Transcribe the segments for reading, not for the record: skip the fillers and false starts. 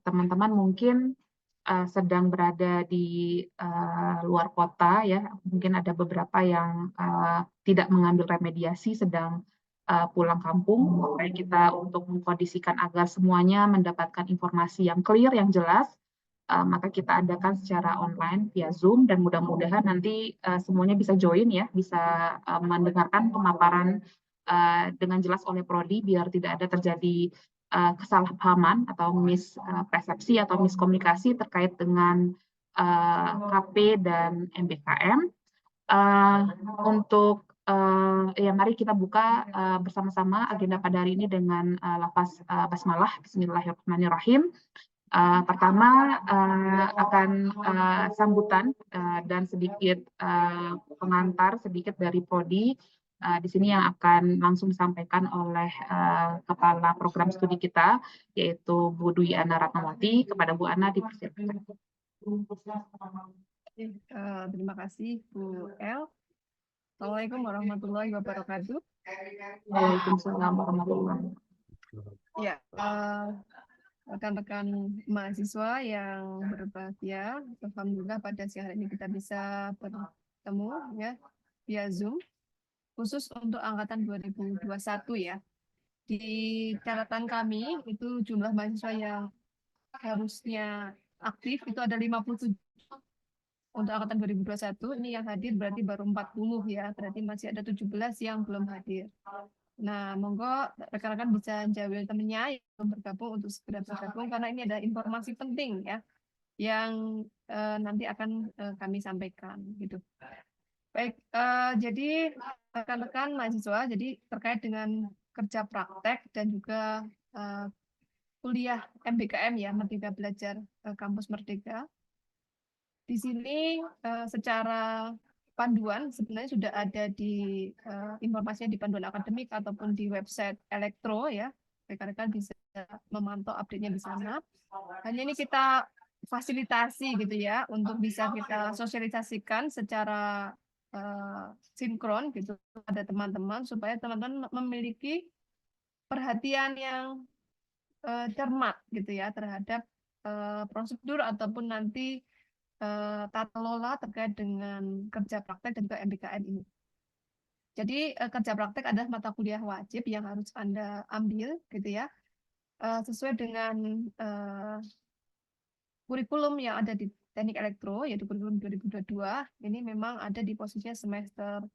teman-teman mungkin sedang berada di luar kota ya, mungkin ada beberapa yang tidak mengambil remediasi sedang pulang kampung. Makanya kita untuk mengkondisikan agar semuanya mendapatkan informasi yang clear, yang jelas, maka kita adakan secara online via Zoom dan mudah-mudahan nanti semuanya bisa join ya, bisa mendengarkan pemaparan dengan jelas oleh Prodi biar tidak ada terjadi kesalahpahaman atau mispersepsi atau miskomunikasi terkait dengan KP dan MBKM. Untuk ya mari kita buka bersama-sama agenda pada hari ini dengan lafaz basmalah. Bismillahirrahmanirrahim. Pertama akan sambutan dan sedikit pengantar sedikit dari Prodi. Di sini yang akan langsung disampaikan oleh Kepala Program Studi kita, yaitu Bu Dwi Ana Ratnawati. Kepada Bu Ana dipersilakan. Terima kasih Bu El. Assalamualaikum warahmatullahi wabarakatuh. Waalaikumsalam warahmatullahi wabarakatuh. Ya, rekan-rekan mahasiswa yang berbahagia, alhamdulillah pada siang hari ini kita bisa bertemu ya via Zoom khusus untuk angkatan 2021 ya. Di catatan kami itu jumlah mahasiswa yang harusnya aktif itu ada 57 untuk angkatan 2021. Ini yang hadir berarti baru 40 ya, berarti masih ada 17 yang belum hadir. Nah, monggo rekan-rekan bisa jawab temennya yang bergabung untuk segera bergabung karena ini ada informasi penting ya yang nanti akan kami sampaikan gitu. Baik, jadi rekan-rekan mahasiswa, jadi terkait dengan kerja praktek dan juga kuliah MBKM ya, Merdeka Belajar Kampus Merdeka. Di sini secara panduan sebenarnya sudah ada di informasinya di panduan akademik ataupun di website Elektro ya. Rekan-rekan bisa memantau update-nya di sana. Hanya ini kita fasilitasi gitu ya untuk bisa kita sosialisasikan secara sinkron gitu pada teman-teman supaya teman-teman memiliki perhatian yang cermat gitu ya terhadap prosedur ataupun nanti tata lola terkait dengan kerja praktek dan juga MBKM ini. Jadi kerja praktek adalah mata kuliah wajib yang harus Anda ambil gitu ya sesuai dengan kurikulum yang ada di Teknik Elektro yaitu kurikulum 2022. Ini memang ada di posisinya semester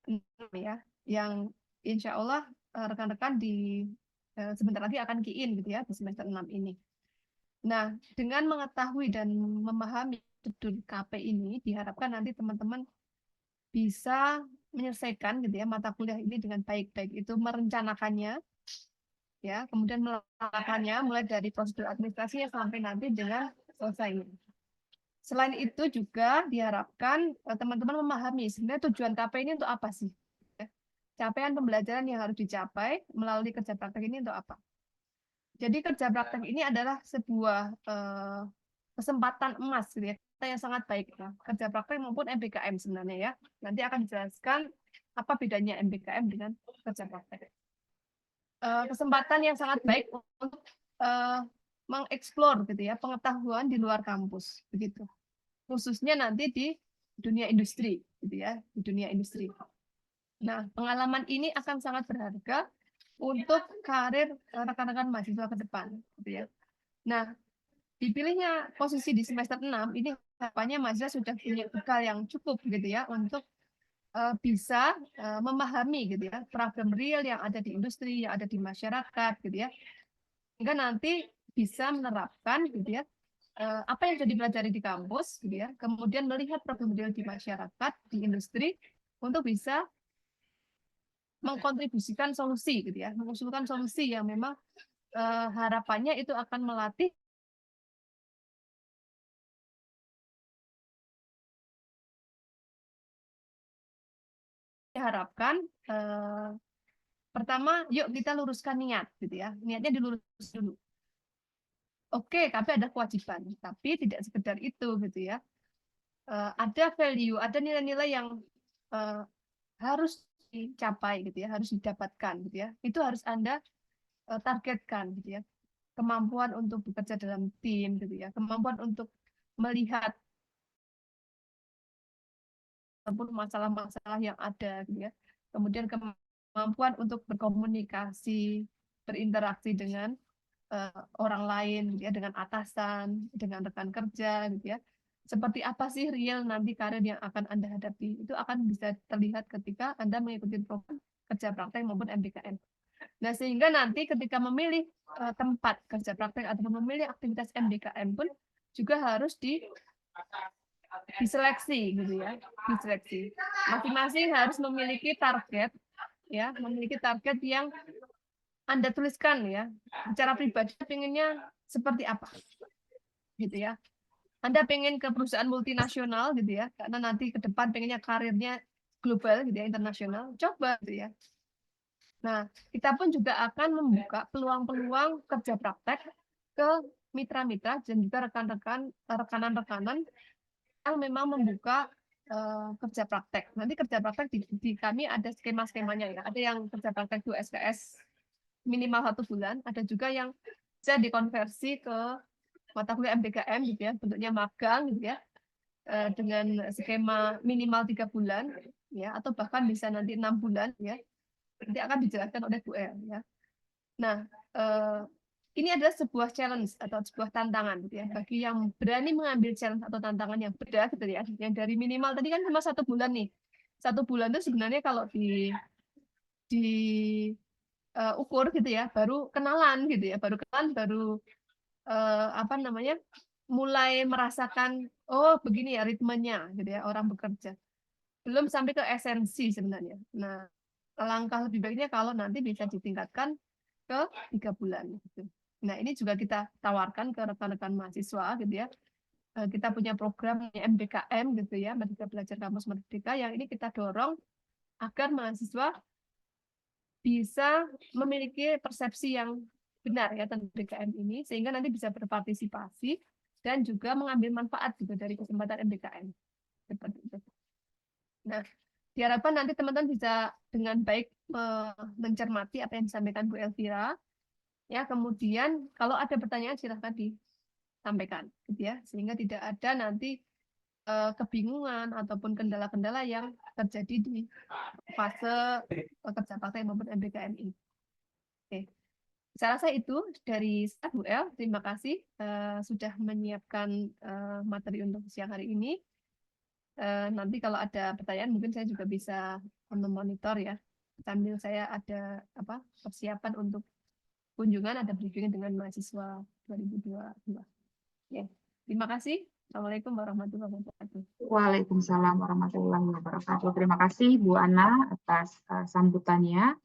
6 ya, yang insya Allah rekan-rekan di sebentar lagi akan key-in gitu ya di semester 6 ini. Nah, dengan mengetahui dan memahami prosedur KP ini, diharapkan nanti teman-teman bisa menyelesaikan gitu ya mata kuliah ini dengan baik-baik. Itu merencanakannya, ya, kemudian melaksanakannya mulai dari prosedur administrasinya sampai nanti dengan selesai. Selain itu juga diharapkan teman-teman memahami sebenarnya tujuan KP ini untuk apa sih? Capaian pembelajaran yang harus dicapai melalui kerja praktek ini untuk apa? Jadi kerja praktek ini adalah sebuah kesempatan emas gitu ya, yang sangat baik ya. Kerja praktek maupun MBKM sebenarnya ya. Nanti akan dijelaskan apa bedanya MBKM dengan kerja praktek. Kesempatan yang sangat baik untuk mengeksplor gitu ya pengetahuan di luar kampus begitu. Khususnya nanti di dunia industri gitu ya, di dunia industri. Nah, pengalaman ini akan sangat berharga untuk karir rekan-rekan mahasiswa ke depan gitu ya. Nah, dipilihnya posisi di semester 6 ini harapannya mahasiswa sudah punya bekal yang cukup gitu ya untuk bisa memahami gitu ya problem real yang ada di industri, yang ada di masyarakat gitu ya. Sehingga nanti bisa menerapkan gitu ya apa yang sudah dipelajari di kampus gitu ya. Kemudian melihat problem real di masyarakat, di industri untuk bisa mengkontribusikan solusi gitu ya, mengusulkan solusi yang memang harapannya itu akan melatih diharapkan pertama yuk kita luruskan niat gitu ya, niatnya dilurus dulu. Oke, tapi ada kewajiban, tapi tidak sekedar itu gitu ya. Ada value, ada nilai-nilai yang harus dicapai gitu ya, harus didapatkan gitu ya. Itu harus Anda targetkan gitu ya. kemampuan untuk bekerja dalam tim gitu ya, kemampuan untuk melihat ataupun masalah-masalah yang ada gitu ya. Kemudian kemampuan untuk berkomunikasi, berinteraksi dengan orang lain gitu ya, dengan atasan, dengan rekan kerja gitu ya. Seperti apa sih real nanti karir yang akan Anda hadapi? Itu akan bisa terlihat ketika Anda mengikuti program kerja praktek maupun MBKM. Nah, sehingga nanti ketika memilih tempat kerja praktek atau memilih aktivitas MBKM pun juga harus diseleksi gitu ya, diseleksi. Masing-masing harus memiliki target ya, memiliki target yang Anda tuliskan ya. Secara pribadi pengennya seperti apa gitu ya. Anda pengen ke perusahaan multinasional gitu ya, karena nanti ke depan pengennya karirnya global gitu ya, internasional, coba gitu ya. Nah, kita pun juga akan membuka peluang-peluang kerja praktek ke mitra-mitra dan juga rekanan-rekanan yang memang membuka kerja praktek. Nanti kerja praktek di kami ada skema-skemanya ya. Ada yang kerja praktek itu SKS minimal 1 bulan, ada juga yang bisa dikonversi ke mata kuliah MBKM gitu ya, bentuknya magang gitu ya, dengan skema minimal 3 bulan ya, atau bahkan bisa nanti 6 bulan ya. Nanti akan dijelaskan oleh Bu El ya. Nah, ini adalah sebuah challenge atau sebuah tantangan gitu ya, bagi yang berani mengambil challenge atau tantangan yang berat gitu ya, yang dari minimal tadi kan cuma 1 bulan nih. 1 bulan itu sebenarnya kalau di ukur gitu ya, baru kenalan gitu ya, baru apa namanya, mulai merasakan oh begini ya ritmenya gitu ya orang bekerja, belum sampai ke esensi sebenarnya. Nah, langkah lebih baiknya kalau nanti bisa ditingkatkan ke 3 bulan gitu. Nah, ini juga kita tawarkan ke rekan-rekan mahasiswa gitu ya. Kita punya program MBKM gitu ya, Merdeka Belajar Kampus Merdeka, yang ini kita dorong agar mahasiswa bisa memiliki persepsi yang benar ya tentang MBKM ini, sehingga nanti bisa berpartisipasi dan juga mengambil manfaat juga dari kesempatan MBKM. Seperti itu. Nah, diharapkan nanti teman-teman bisa dengan baik mencermati apa yang disampaikan Bu Elvira. Ya, kemudian kalau ada pertanyaan silahkan disampaikan, gitu ya, sehingga tidak ada nanti kebingungan ataupun kendala-kendala yang terjadi di fase kerja praktek maupun MBKM ini. Oke. Saya rasa itu dari Bu El. Terima kasih sudah menyiapkan materi untuk siang hari ini. Nanti kalau ada pertanyaan mungkin saya juga bisa memonitor ya, sambil saya ada persiapan untuk kunjungan, ada briefing dengan mahasiswa 2022. Ya, terima kasih. Assalamualaikum warahmatullahi wabarakatuh. Waalaikumsalam warahmatullahi wabarakatuh. Terima kasih Bu Ana atas sambutannya.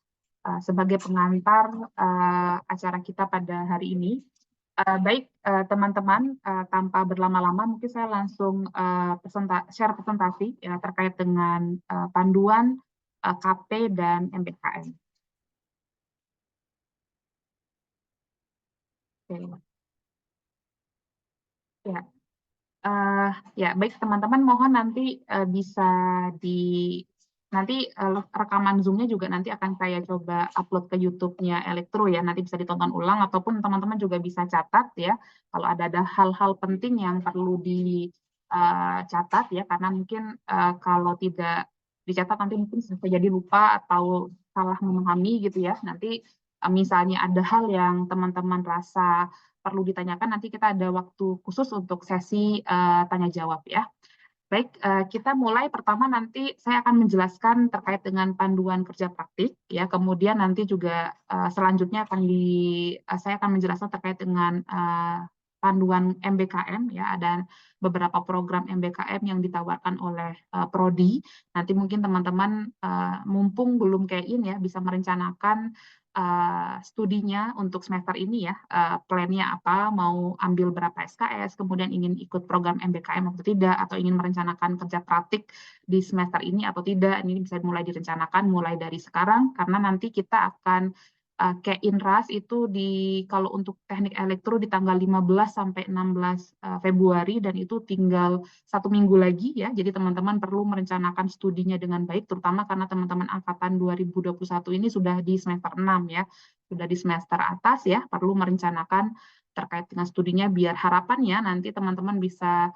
Sebagai pengantar acara kita pada hari ini. Baik teman-teman, tanpa berlama-lama mungkin saya langsung share presentasi ya, terkait dengan panduan KP dan MBKM. Oke. Ya, baik teman-teman, mohon nanti bisa nanti rekaman Zoom-nya juga nanti akan saya coba upload ke YouTube-nya Elektro ya, nanti bisa ditonton ulang, ataupun teman-teman juga bisa catat ya, kalau ada hal-hal penting yang perlu dicatat ya, karena mungkin kalau tidak dicatat nanti mungkin bisa jadi lupa atau salah memahami gitu ya. Nanti misalnya ada hal yang teman-teman rasa perlu ditanyakan, nanti kita ada waktu khusus untuk sesi tanya jawab ya. Baik, kita mulai. Pertama nanti saya akan menjelaskan terkait dengan panduan kerja praktik ya. Kemudian nanti juga selanjutnya saya akan menjelaskan terkait dengan panduan MBKM ya. Ada beberapa program MBKM yang ditawarkan oleh Prodi. Nanti mungkin teman-teman mumpung belum kayak ini ya, bisa merencanakan studinya untuk semester ini ya, plan-nya apa, mau ambil berapa SKS, kemudian ingin ikut program MBKM atau tidak, atau ingin merencanakan kerja praktik di semester ini atau tidak. Ini bisa mulai direncanakan mulai dari sekarang, karena nanti kita akan kayak Inras itu kalau untuk teknik elektro di tanggal 15 sampai 16 Februari, dan itu tinggal 1 minggu lagi ya. Jadi teman-teman perlu merencanakan studinya dengan baik, terutama karena teman-teman angkatan 2021 ini sudah di semester 6 ya, sudah di semester atas ya, perlu merencanakan terkait dengan studinya biar harapannya nanti teman-teman bisa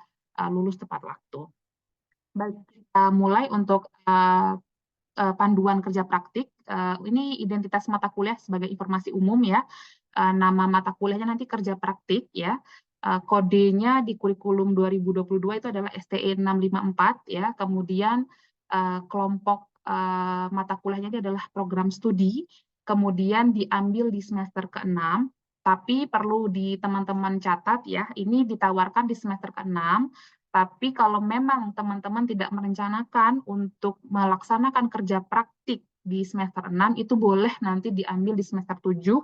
lulus tepat waktu. Baik, kita mulai untuk panduan kerja praktik. Ini identitas mata kuliah sebagai informasi umum ya. Nama mata kuliahnya nanti kerja praktik ya. Kodenya di kurikulum 2022 itu adalah STE 654 ya. Kemudian kelompok mata kuliahnya ini adalah program studi. Kemudian diambil di semester ke-6. Tapi perlu di teman-teman catat ya, ini ditawarkan di semester ke-6. Tapi kalau memang teman-teman tidak merencanakan untuk melaksanakan kerja praktik di semester 6, itu boleh nanti diambil di semester 7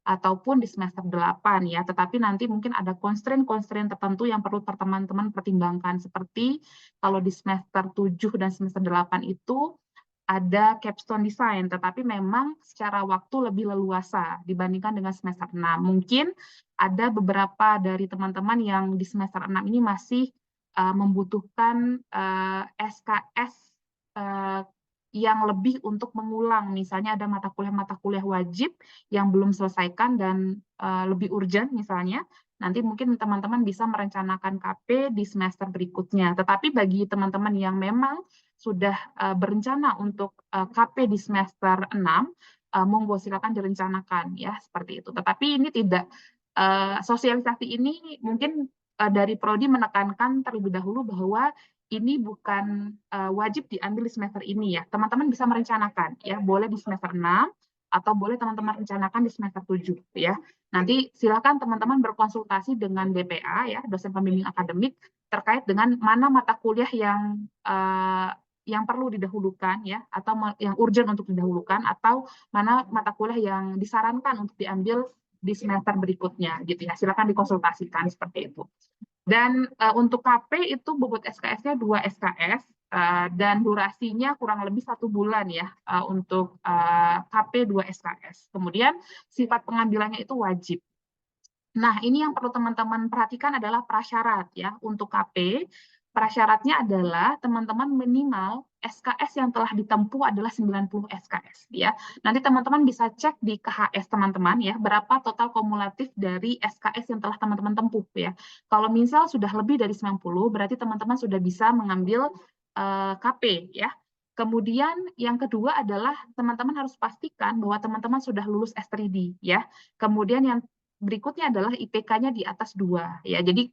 ataupun di semester 8 ya. Tetapi nanti mungkin ada constraint-constraint tertentu yang perlu teman-teman pertimbangkan. Seperti kalau di semester 7 dan semester 8 itu ada capstone design, tetapi memang secara waktu lebih leluasa dibandingkan dengan semester 6. Mungkin ada beberapa dari teman-teman yang di semester 6 ini masih membutuhkan SKS yang lebih untuk mengulang. Misalnya ada mata kuliah wajib yang belum selesaikan dan lebih urgent misalnya. Nanti mungkin teman-teman bisa merencanakan KP di semester berikutnya. Tetapi bagi teman-teman yang memang sudah berencana untuk KP di semester 6, monggo silakan direncanakan ya seperti itu. Tetapi ini tidak sosialisasi ini mungkin dari Prodi menekankan terlebih dahulu bahwa ini bukan wajib diambil di semester ini ya. Teman-teman bisa merencanakan ya, boleh di semester 6 atau boleh teman-teman rencanakan di semester 7 ya. Nanti silakan teman-teman berkonsultasi dengan DPA ya, dosen pembimbing akademik, terkait dengan mana mata kuliah yang perlu didahulukan ya, atau yang urgent untuk didahulukan, atau mana mata kuliah yang disarankan untuk diambil di semester berikutnya gitu ya. Silakan dikonsultasikan seperti itu. Dan untuk KP itu bobot SKS-nya 2 SKS dan durasinya kurang lebih 1 bulan ya untuk KP 2 SKS. Kemudian sifat pengambilannya itu wajib. Nah, ini yang perlu teman-teman perhatikan adalah prasyarat ya untuk KP. Prasyaratnya adalah teman-teman minimal SKS yang telah ditempuh adalah 90 SKS ya. Nanti teman-teman bisa cek di KHS teman-teman ya, berapa total kumulatif dari SKS yang telah teman-teman tempuh ya. Kalau misal sudah lebih dari 90, berarti teman-teman sudah bisa mengambil KP ya. Kemudian yang kedua adalah teman-teman harus pastikan bahwa teman-teman sudah lulus S3D ya. Kemudian yang berikutnya adalah IPK-nya di atas 2 ya. Jadi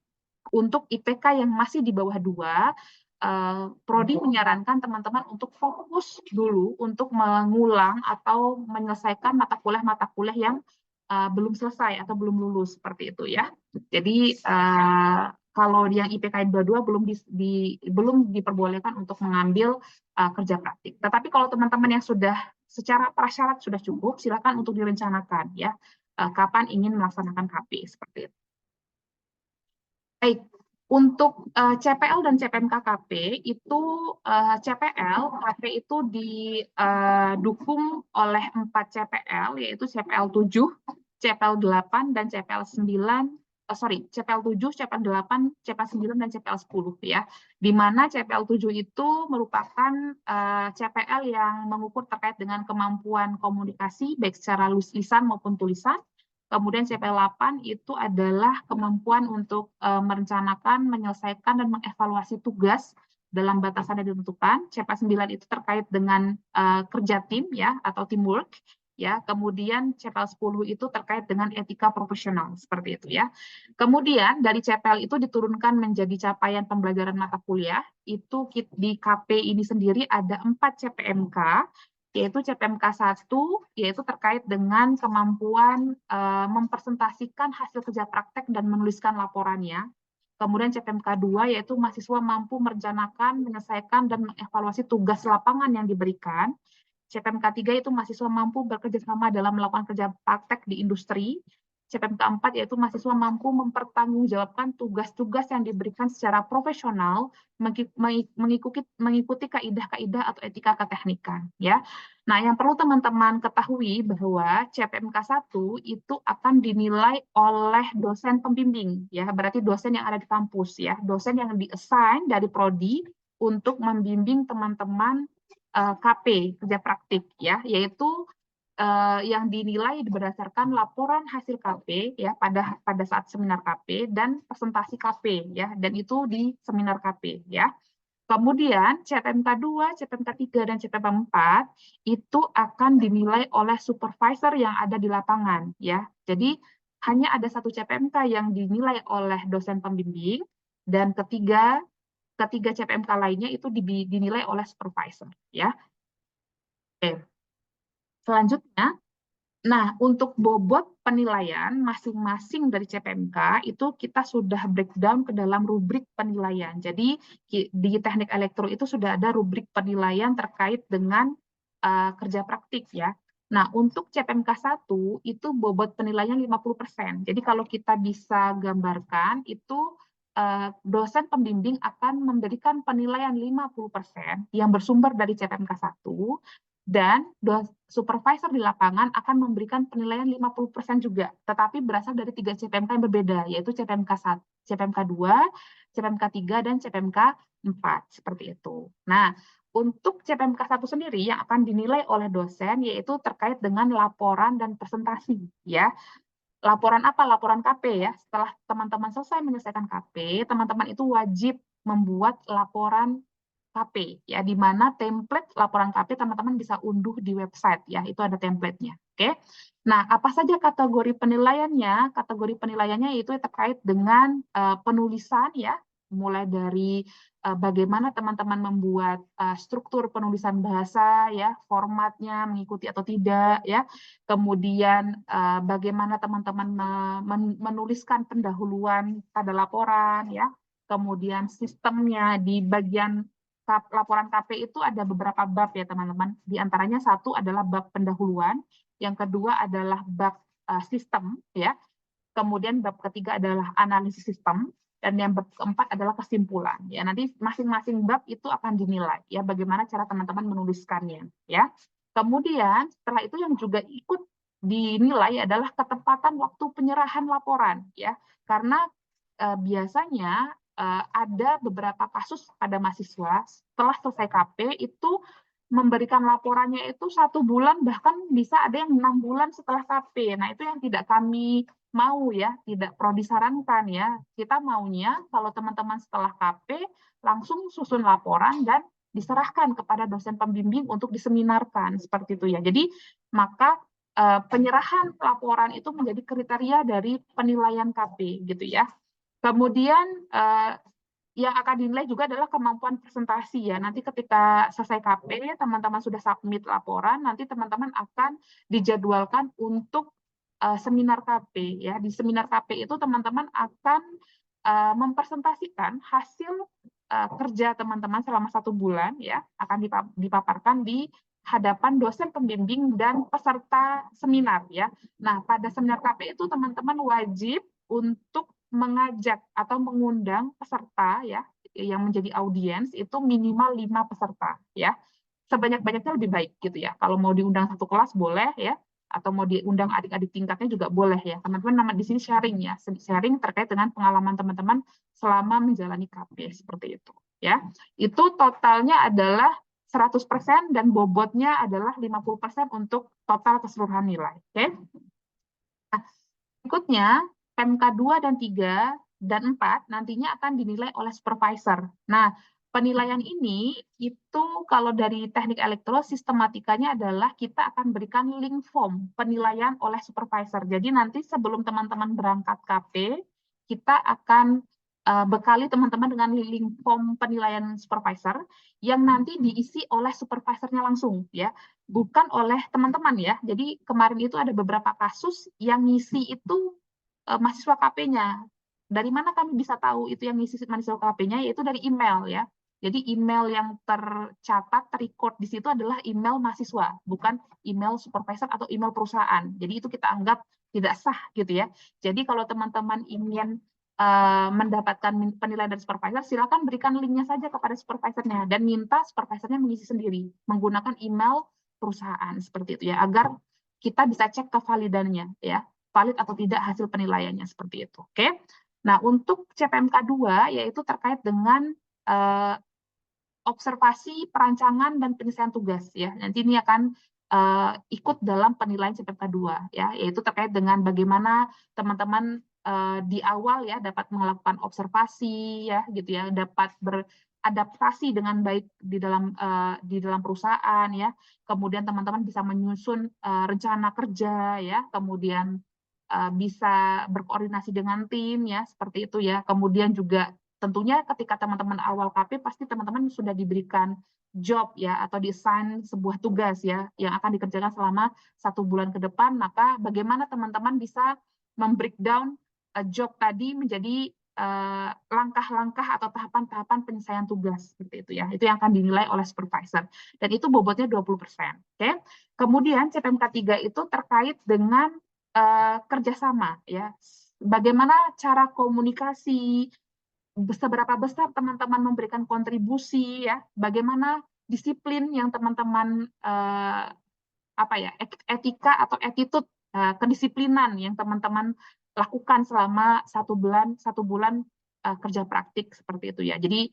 untuk IPK yang masih di bawah 2, Prodi menyarankan teman-teman untuk fokus dulu untuk mengulang atau menyelesaikan mata kuliah yang belum selesai atau belum lulus seperti itu ya. Jadi kalau yang IPK 22 belum diperbolehkan untuk mengambil kerja praktik. Tetapi kalau teman-teman yang sudah secara prasyarat sudah cukup, silakan untuk direncanakan ya kapan ingin melaksanakan KP seperti itu. Baik, untuk CPL dan CPMK KP itu CPL KP itu didukung oleh 4 CPL yaitu CPL 7, CPL 8 dan CPL 9. CPL 7, CPL 8, CPL 9 dan CPL 10 ya. Di mana CPL 7 itu merupakan CPL yang mengukur terkait dengan kemampuan komunikasi baik secara lisan maupun tulisan. Kemudian CPL 8 itu adalah kemampuan untuk merencanakan, menyelesaikan, dan mengevaluasi tugas dalam batasan yang ditentukan. CPL 9 itu terkait dengan kerja tim ya atau teamwork. Ya, kemudian CPL 10 itu terkait dengan etika profesional seperti itu ya. Kemudian dari CPL itu diturunkan menjadi capaian pembelajaran mata kuliah. Itu di KP ini sendiri ada 4 CPMK, yaitu CPMK 1, yaitu terkait dengan kemampuan mempresentasikan hasil kerja praktek dan menuliskan laporannya. Kemudian CPMK 2, yaitu mahasiswa mampu merencanakan, menyelesaikan, dan mengevaluasi tugas lapangan yang diberikan. CPMK 3 itu mahasiswa mampu bekerja sama dalam melakukan kerja praktek di industri. CPMK 4 yaitu mahasiswa mampu mempertanggungjawabkan tugas-tugas yang diberikan secara profesional mengikuti kaidah-kaidah atau etika keteknikan ya. Nah, yang perlu teman-teman ketahui bahwa CPMK 1 itu akan dinilai oleh dosen pembimbing ya, berarti dosen yang ada di kampus ya, dosen yang di-assign dari prodi untuk membimbing teman-teman KP, kerja praktik ya, yaitu yang dinilai berdasarkan laporan hasil KP ya pada saat seminar KP dan presentasi KP ya, dan itu di seminar KP ya. Kemudian CPMK 2, CPMK 3 dan CPMK 4 itu akan dinilai oleh supervisor yang ada di lapangan ya. Jadi hanya ada satu CPMK yang dinilai oleh dosen pembimbing dan ketiga CPMK lainnya itu dinilai oleh supervisor ya. Oke. Selanjutnya, nah untuk bobot penilaian masing-masing dari CPMK itu kita sudah breakdown ke dalam rubrik penilaian. Jadi di teknik elektro itu sudah ada rubrik penilaian terkait dengan kerja praktik ya. Nah, untuk CPMK 1 itu bobot penilaian 50%. Jadi kalau kita bisa gambarkan itu dosen pembimbing akan memberikan penilaian 50% yang bersumber dari CPMK 1 dan supervisor di lapangan akan memberikan penilaian 50% juga, tetapi berasal dari 3 CPMK yang berbeda, yaitu CPMK 1, CPMK 2, CPMK 3, dan CPMK 4, seperti itu. Nah, untuk CPMK 1 sendiri yang akan dinilai oleh dosen yaitu terkait dengan laporan dan presentasi ya. Laporan apa? Laporan KP ya. Setelah teman-teman selesai menyelesaikan KP, teman-teman itu wajib membuat laporan KP ya, di mana template laporan KP teman-teman bisa unduh di website ya, itu ada template-nya. Oke. Nah, apa saja kategori penilaiannya? Kategori penilaiannya itu terkait dengan penulisan ya, mulai dari bagaimana teman-teman membuat struktur penulisan bahasa ya, formatnya mengikuti atau tidak ya. Kemudian bagaimana teman-teman menuliskan pendahuluan pada laporan ya. Kemudian sistemnya di bagian laporan KP itu ada beberapa bab ya teman-teman. Di antaranya satu adalah bab pendahuluan, yang kedua adalah bab sistem ya. Kemudian bab ketiga adalah analisis sistem dan yang bab keempat adalah kesimpulan. Ya, nanti masing-masing bab itu akan dinilai ya bagaimana cara teman-teman menuliskannya ya. Kemudian setelah itu yang juga ikut dinilai adalah ketepatan waktu penyerahan laporan ya. Karena biasanya ada beberapa kasus pada mahasiswa setelah selesai KP itu memberikan laporannya itu 1 bulan, bahkan bisa ada yang 6 bulan setelah KP. Nah, itu yang tidak kami mau ya, tidak disarankan ya. Kita maunya kalau teman-teman setelah KP langsung susun laporan dan diserahkan kepada dosen pembimbing untuk diseminarkan seperti itu ya. Jadi maka penyerahan laporan itu menjadi kriteria dari penilaian KP gitu ya. Kemudian yang akan dinilai juga adalah kemampuan presentasi ya. Nanti ketika selesai KP, teman-teman sudah submit laporan, nanti teman-teman akan dijadwalkan untuk seminar KP ya. Di seminar KP itu teman-teman akan mempresentasikan hasil kerja teman-teman selama 1 bulan ya, akan dipaparkan di hadapan dosen pembimbing dan peserta seminar ya. Nah, pada seminar KP itu teman-teman wajib untuk mengajak atau mengundang peserta ya yang menjadi audiens itu minimal 5 peserta ya. Sebanyak-banyaknya lebih baik gitu ya. Kalau mau diundang satu kelas boleh ya, atau mau diundang adik-adik tingkatnya juga boleh ya. Teman-teman nama di sini sharing ya, sharing terkait dengan pengalaman teman-teman selama menjalani KP seperti itu ya. Itu totalnya adalah 100% dan bobotnya adalah 50% untuk total keseluruhan nilai. Oke. Nah, berikutnya PMK 2 dan 3 dan 4 nantinya akan dinilai oleh supervisor. Nah, penilaian ini itu kalau dari teknik elektro sistematikanya adalah kita akan berikan link form penilaian oleh supervisor. Jadi nanti sebelum teman-teman berangkat KP, kita akan bekali teman-teman dengan link form penilaian supervisor yang nanti diisi oleh supervisornya langsung ya, bukan oleh teman-teman ya. Jadi kemarin itu ada beberapa kasus yang ngisi itu mahasiswa KP-nya. Dari mana kami bisa tahu itu yang ngisi mahasiswa KP-nya? Yaitu dari email ya. Jadi email yang tercatat, terrecord di situ adalah email mahasiswa, bukan email supervisor atau email perusahaan. Jadi itu kita anggap tidak sah gitu ya. Jadi kalau teman-teman ingin mendapatkan penilaian dari supervisor, silakan berikan linknya saja kepada supervisornya dan minta supervisornya mengisi sendiri menggunakan email perusahaan seperti itu ya, agar kita bisa cek kevalidannya ya, valid atau tidak hasil penilaiannya seperti itu. Oke. Nah, untuk CPMK 2 yaitu terkait dengan observasi, perancangan dan penyelesaian tugas ya. Nanti ini akan ikut dalam penilaian CPMK 2 ya, yaitu terkait dengan bagaimana teman-teman di awal ya dapat melakukan observasi ya gitu ya, dapat beradaptasi dengan baik di dalam perusahaan ya. Kemudian teman-teman bisa menyusun rencana kerja ya, kemudian bisa berkoordinasi dengan tim ya, seperti itu ya. Kemudian juga tentunya ketika teman-teman awal KP pasti teman-teman sudah diberikan job ya atau desain sebuah tugas ya yang akan dikerjakan selama 1 bulan ke depan, maka bagaimana teman-teman bisa membreakdown job tadi menjadi langkah-langkah atau tahapan-tahapan penyelesaian tugas seperti itu ya. Itu yang akan dinilai oleh supervisor dan itu bobotnya 20%. Oke. Kemudian CPMK 3 itu terkait dengan kerjasama ya. Bagaimana cara komunikasi, seberapa besar teman-teman memberikan kontribusi ya, bagaimana disiplin yang teman-teman etika atau attitude kedisiplinan yang teman-teman lakukan selama 1 bulan kerja praktik seperti itu ya. Jadi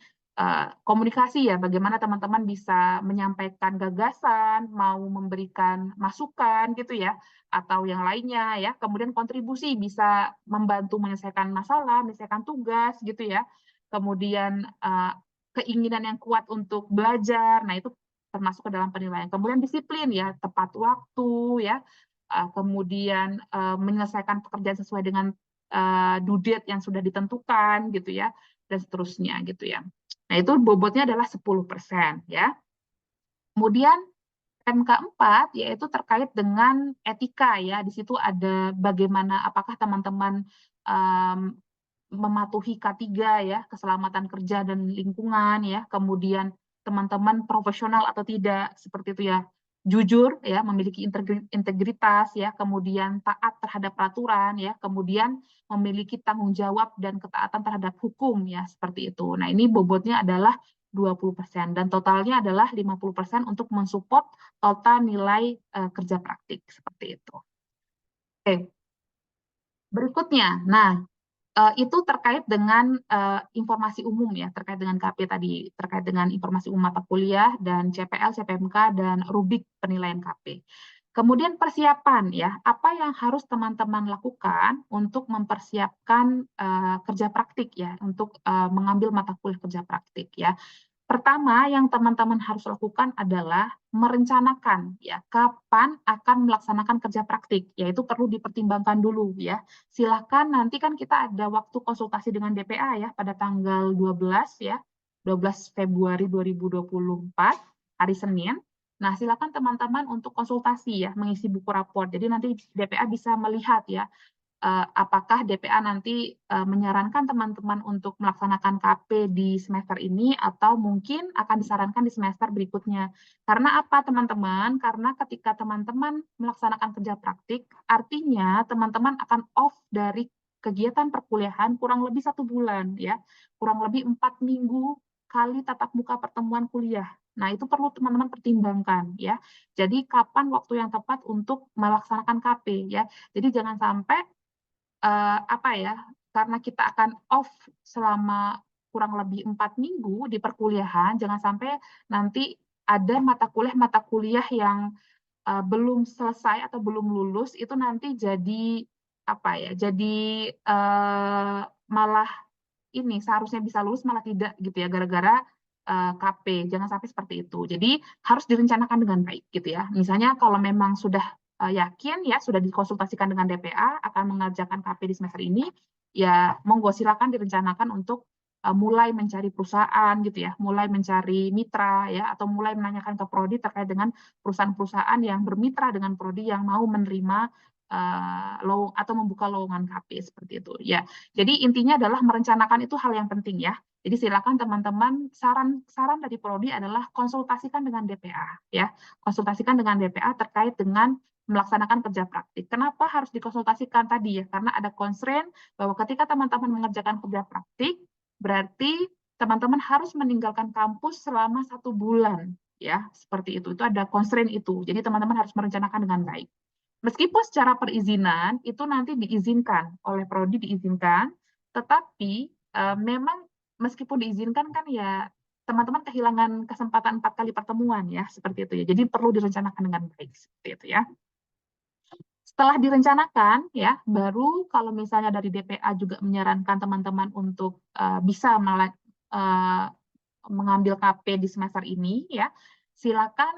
komunikasi ya, bagaimana teman-teman bisa menyampaikan gagasan, mau memberikan masukan gitu ya, atau yang lainnya ya. Kemudian kontribusi bisa membantu menyelesaikan masalah, menyelesaikan tugas gitu ya. Kemudian keinginan yang kuat untuk belajar, nah itu termasuk ke dalam penilaian. Kemudian disiplin ya, tepat waktu ya, kemudian menyelesaikan pekerjaan sesuai dengan due date yang sudah ditentukan gitu ya, dan seterusnya gitu ya. Nah, itu bobotnya adalah 10% ya. Kemudian MK4 yaitu terkait dengan etika ya. Di situ ada bagaimana apakah teman-teman mematuhi K3 ya, keselamatan kerja dan lingkungan ya, kemudian teman-teman profesional atau tidak seperti itu ya. Jujur ya, memiliki integritas ya, kemudian taat terhadap peraturan ya, kemudian memiliki tanggung jawab dan ketaatan terhadap hukum ya, seperti itu. Nah, ini bobotnya adalah 20% dan totalnya adalah 50% untuk mensupport total nilai kerja praktik seperti itu. Oke. Berikutnya, nah itu terkait dengan informasi umum ya, terkait dengan KP tadi, terkait dengan informasi umum mata kuliah dan CPL, CPMK dan rubrik penilaian KP. Kemudian persiapan ya, apa yang harus teman-teman lakukan untuk mempersiapkan kerja praktik ya, untuk mengambil mata kuliah kerja praktik ya. Pertama yang teman-teman harus lakukan adalah merencanakan ya kapan akan melaksanakan kerja praktik, yaitu perlu dipertimbangkan dulu ya. Silakan nanti kan kita ada waktu konsultasi dengan DPA ya pada tanggal 12 ya, 12 Februari 2024 hari Senin. Nah, silakan teman-teman untuk konsultasi ya, mengisi buku rapor. Jadi nanti DPA bisa melihat ya apakah DPA nanti menyarankan teman-teman untuk melaksanakan KP di semester ini atau mungkin akan disarankan di semester berikutnya. Karena apa teman-teman? Karena ketika teman-teman melaksanakan kerja praktik, artinya teman-teman akan off dari kegiatan perkuliahan kurang lebih 1 bulan ya, kurang lebih 4 minggu kali tatap muka pertemuan kuliah. Nah, itu perlu teman-teman pertimbangkan ya. Jadi kapan waktu yang tepat untuk melaksanakan KP ya. Jadi jangan sampai karena kita akan off selama kurang lebih 4 minggu di perkuliahan, jangan sampai nanti ada mata kuliah yang belum selesai atau belum lulus itu nanti jadi malah ini seharusnya bisa lulus malah tidak gitu ya gara-gara KP. Jangan sampai seperti itu. Jadi harus direncanakan dengan baik gitu ya. Misalnya kalau memang sudah yakin ya sudah dikonsultasikan dengan DPA akan mengerjakan KP di semester ini, ya monggo silakan direncanakan untuk mulai mencari perusahaan gitu ya, mulai mencari mitra ya, atau mulai menanyakan ke prodi terkait dengan perusahaan-perusahaan yang bermitra dengan prodi yang mau menerima atau membuka lowongan KP seperti itu ya. Jadi intinya adalah merencanakan itu hal yang penting ya. Jadi silakan teman-teman, saran dari prodi adalah konsultasikan dengan DPA ya, konsultasikan dengan DPA terkait dengan melaksanakan kerja praktik. Kenapa harus dikonsultasikan tadi ya? Karena ada constraint bahwa ketika teman-teman mengerjakan kerja praktik, berarti teman-teman harus meninggalkan kampus selama 1 bulan, ya seperti itu. Itu ada constraint itu. Jadi teman-teman harus merencanakan dengan baik. Meskipun secara perizinan itu nanti diizinkan oleh prodi diizinkan, tetapi memang meskipun diizinkan kan ya teman-teman kehilangan kesempatan 4 kali pertemuan ya seperti itu ya. Jadi perlu direncanakan dengan baik seperti itu ya. Setelah direncanakan ya, baru kalau misalnya dari DPA juga menyarankan teman-teman untuk bisa mengambil KP di semester ini ya, silakan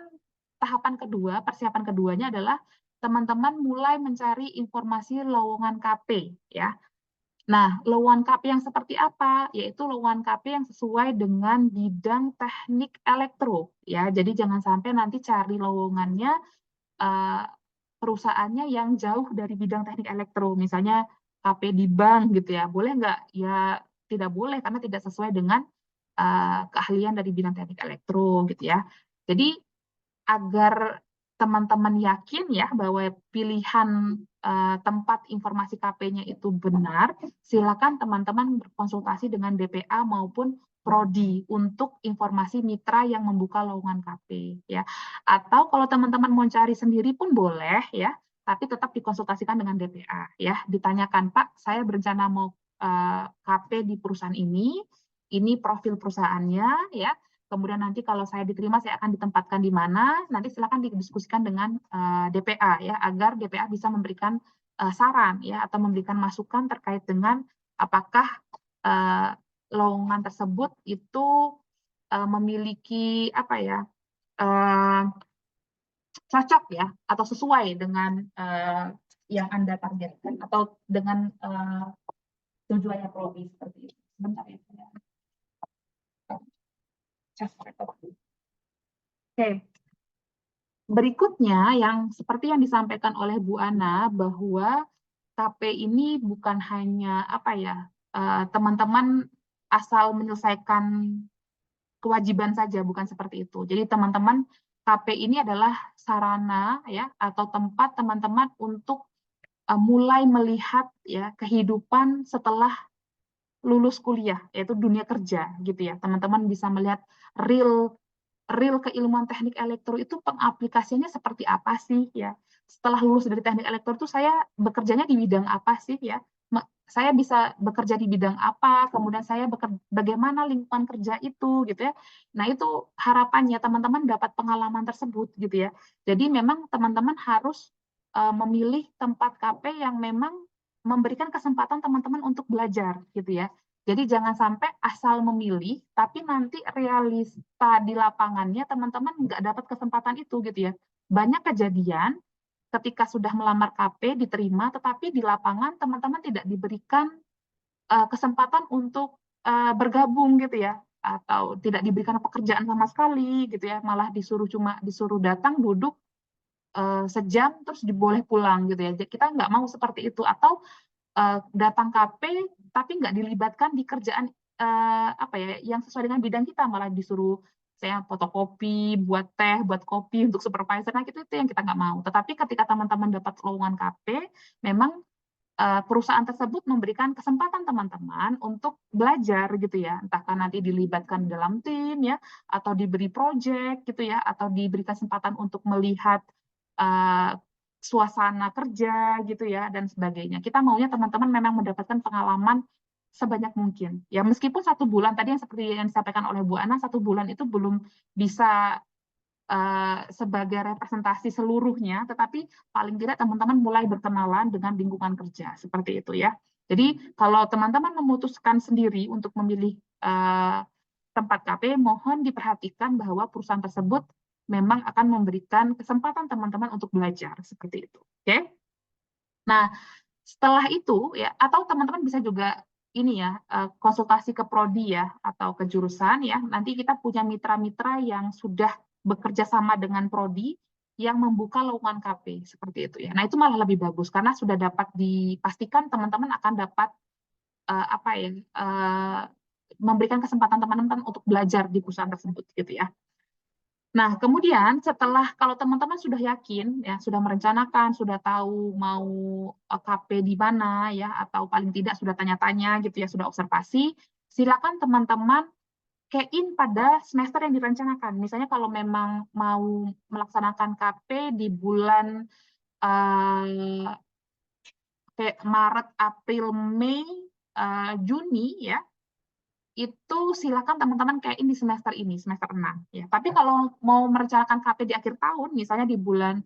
tahapan kedua, persiapan keduanya adalah teman-teman mulai mencari informasi lowongan KP ya. Nah, lowongan KP yang seperti apa? Yaitu lowongan KP yang sesuai dengan bidang teknik elektro ya. Jadi jangan sampai nanti cari lowongannya perusahaannya yang jauh dari bidang teknik elektro, misalnya KP di bank gitu ya, boleh nggak? Ya tidak boleh karena tidak sesuai dengan keahlian dari bidang teknik elektro gitu ya. Jadi agar teman-teman yakin ya bahwa pilihan tempat informasi KP-nya itu benar, silakan teman-teman berkonsultasi dengan DPA maupun prodi untuk informasi mitra yang membuka lowongan KP ya. Atau kalau teman-teman mau cari sendiri pun boleh ya, tapi tetap dikonsultasikan dengan DPA ya. Ditanyakan, Pak, saya berencana mau KP di perusahaan ini profil perusahaannya ya. Kemudian nanti kalau saya diterima, saya akan ditempatkan di mana. Nanti silakan didiskusikan dengan DPA ya, agar DPA bisa memberikan saran ya atau memberikan masukan terkait dengan apakah lowongan tersebut itu memiliki apa ya cocok ya atau sesuai dengan yang Anda targetkan atau dengan tujuannya prodi seperti itu. Sebentar ya. Oke. Berikutnya yang seperti yang disampaikan oleh Bu Ana bahwa KP ini bukan hanya apa ya teman-teman asal menyelesaikan kewajiban saja, bukan seperti itu. Jadi teman-teman KP ini adalah sarana ya atau tempat teman-teman untuk mulai melihat ya kehidupan setelah lulus kuliah, yaitu dunia kerja gitu ya. Teman-teman bisa melihat real keilmuan teknik elektro itu pengaplikasiannya seperti apa sih ya. Setelah lulus dari teknik elektro itu saya bekerjanya di bidang apa sih ya. Saya bisa bekerja di bidang apa, kemudian saya bagaimana lingkungan kerja itu gitu ya. Nah, itu harapannya teman-teman dapat pengalaman tersebut gitu ya. Jadi memang teman-teman harus memilih tempat KP yang memang memberikan kesempatan teman-teman untuk belajar gitu ya. Jadi jangan sampai asal memilih, tapi nanti realita di lapangannya teman-teman nggak dapat kesempatan itu gitu ya. Banyak kejadian ketika sudah melamar KP diterima, tetapi di lapangan teman-teman tidak diberikan kesempatan untuk bergabung gitu ya, atau tidak diberikan pekerjaan sama sekali gitu ya, malah disuruh datang duduk sejam terus boleh pulang gitu ya. Jadi kita nggak mau seperti itu, atau datang KP tapi nggak dilibatkan di kerjaan apa ya yang sesuai dengan bidang kita, malah disuruh saya fotokopi, buat teh, buat kopi untuk supervisor. Nah, itu yang kita nggak mau. Tetapi ketika teman-teman dapat lowongan KP, memang perusahaan tersebut memberikan kesempatan teman-teman untuk belajar gitu ya, entah kan nanti dilibatkan dalam tim ya, atau diberi project gitu ya, atau diberi kesempatan untuk melihat uh, suasana kerja gitu ya, dan sebagainya. Kita maunya teman-teman memang mendapatkan pengalaman sebanyak mungkin. Ya meskipun 1 bulan tadi yang seperti yang disampaikan oleh Bu Ana, 1 bulan itu belum bisa sebagai representasi seluruhnya, tetapi paling tidak teman-teman mulai berkenalan dengan lingkungan kerja, seperti itu ya. Jadi kalau teman-teman memutuskan sendiri untuk memilih tempat KP, mohon diperhatikan bahwa perusahaan tersebut memang akan memberikan kesempatan teman-teman untuk belajar, seperti itu. Oke? Nah, setelah itu ya, atau teman-teman bisa juga ini ya konsultasi ke prodi ya atau ke jurusan ya. Nanti kita punya mitra-mitra yang sudah bekerja sama dengan prodi yang membuka lowongan KP seperti itu ya. Nah, itu malah lebih bagus karena sudah dapat dipastikan teman-teman akan dapat apa ya memberikan kesempatan teman-teman untuk belajar di perusahaan tersebut gitu ya. Nah, kemudian setelah kalau teman-teman sudah yakin, ya sudah merencanakan, sudah tahu mau KP di mana, ya atau paling tidak sudah tanya-tanya gitu ya, sudah observasi, silakan teman-teman key-in pada semester yang direncanakan. Misalnya kalau memang mau melaksanakan KP di bulan kayak Maret, April, Mei, Juni ya, itu silakan teman-teman key-in di semester ini, semester 6 ya. Tapi kalau mau merencanakan KP di akhir tahun, misalnya di bulan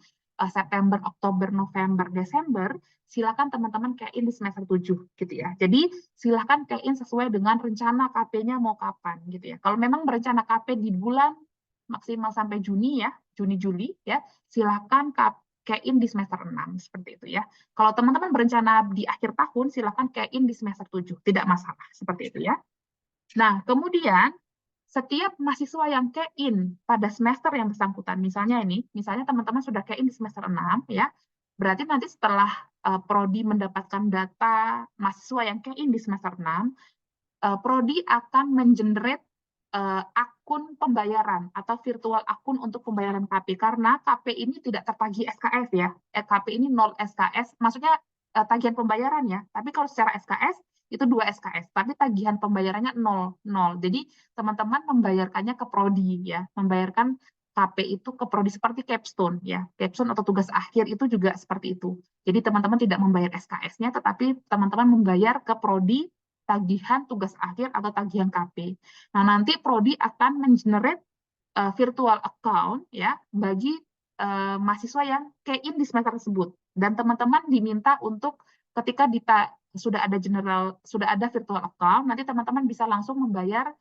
September, Oktober, November, Desember, silakan teman-teman key-in di semester 7 gitu ya. Jadi silakan key-in sesuai dengan rencana KP-nya mau kapan gitu ya. Kalau memang berencana KP di bulan maksimal sampai Juni ya, Juni-Juli ya, silakan key-in di semester 6 seperti itu ya. Kalau teman-teman berencana di akhir tahun, silakan key-in di semester 7, tidak masalah seperti itu ya. Nah, kemudian setiap mahasiswa yang key-in pada semester yang bersangkutan, misalnya teman-teman sudah key-in di semester 6, ya, berarti nanti setelah Prodi mendapatkan data mahasiswa yang key-in di semester 6, Prodi akan mengenerate akun pembayaran atau virtual akun untuk pembayaran KP, karena KP ini tidak tertagih SKS ya, KP ini 0 SKS, maksudnya tagihan pembayaran ya, tapi kalau secara SKS itu 2 SKS, tapi tagihan pembayarannya 0. Jadi teman-teman membayarkannya ke Prodi ya, membayarkan KP itu ke Prodi seperti capstone ya, capstone atau tugas akhir itu juga seperti itu. Jadi teman-teman tidak membayar SKS-nya, tetapi teman-teman membayar ke Prodi tagihan tugas akhir atau tagihan KP. Nah, nanti Prodi akan mengenerate virtual account ya bagi mahasiswa yang key-in di semester tersebut. Dan teman-teman diminta untuk ketika sudah ada virtual account, nanti teman-teman bisa langsung membayar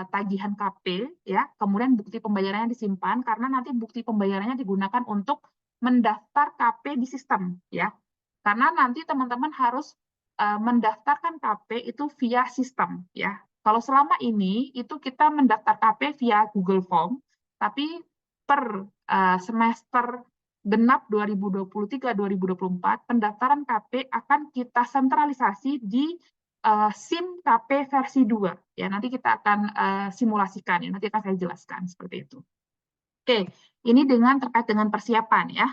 tagihan KP ya, kemudian bukti pembayarannya disimpan karena nanti bukti pembayarannya digunakan untuk mendaftar KP di sistem ya. Karena nanti teman-teman harus mendaftarkan KP itu via sistem ya. Kalau selama ini itu kita mendaftar KP via Google Form, tapi per semester genap 2023-2024 pendaftaran KP akan kita sentralisasi di SIM KP versi 2 ya. Nanti kita akan simulasikan ya, nanti akan saya jelaskan seperti itu. Oke, ini terkait dengan persiapan ya.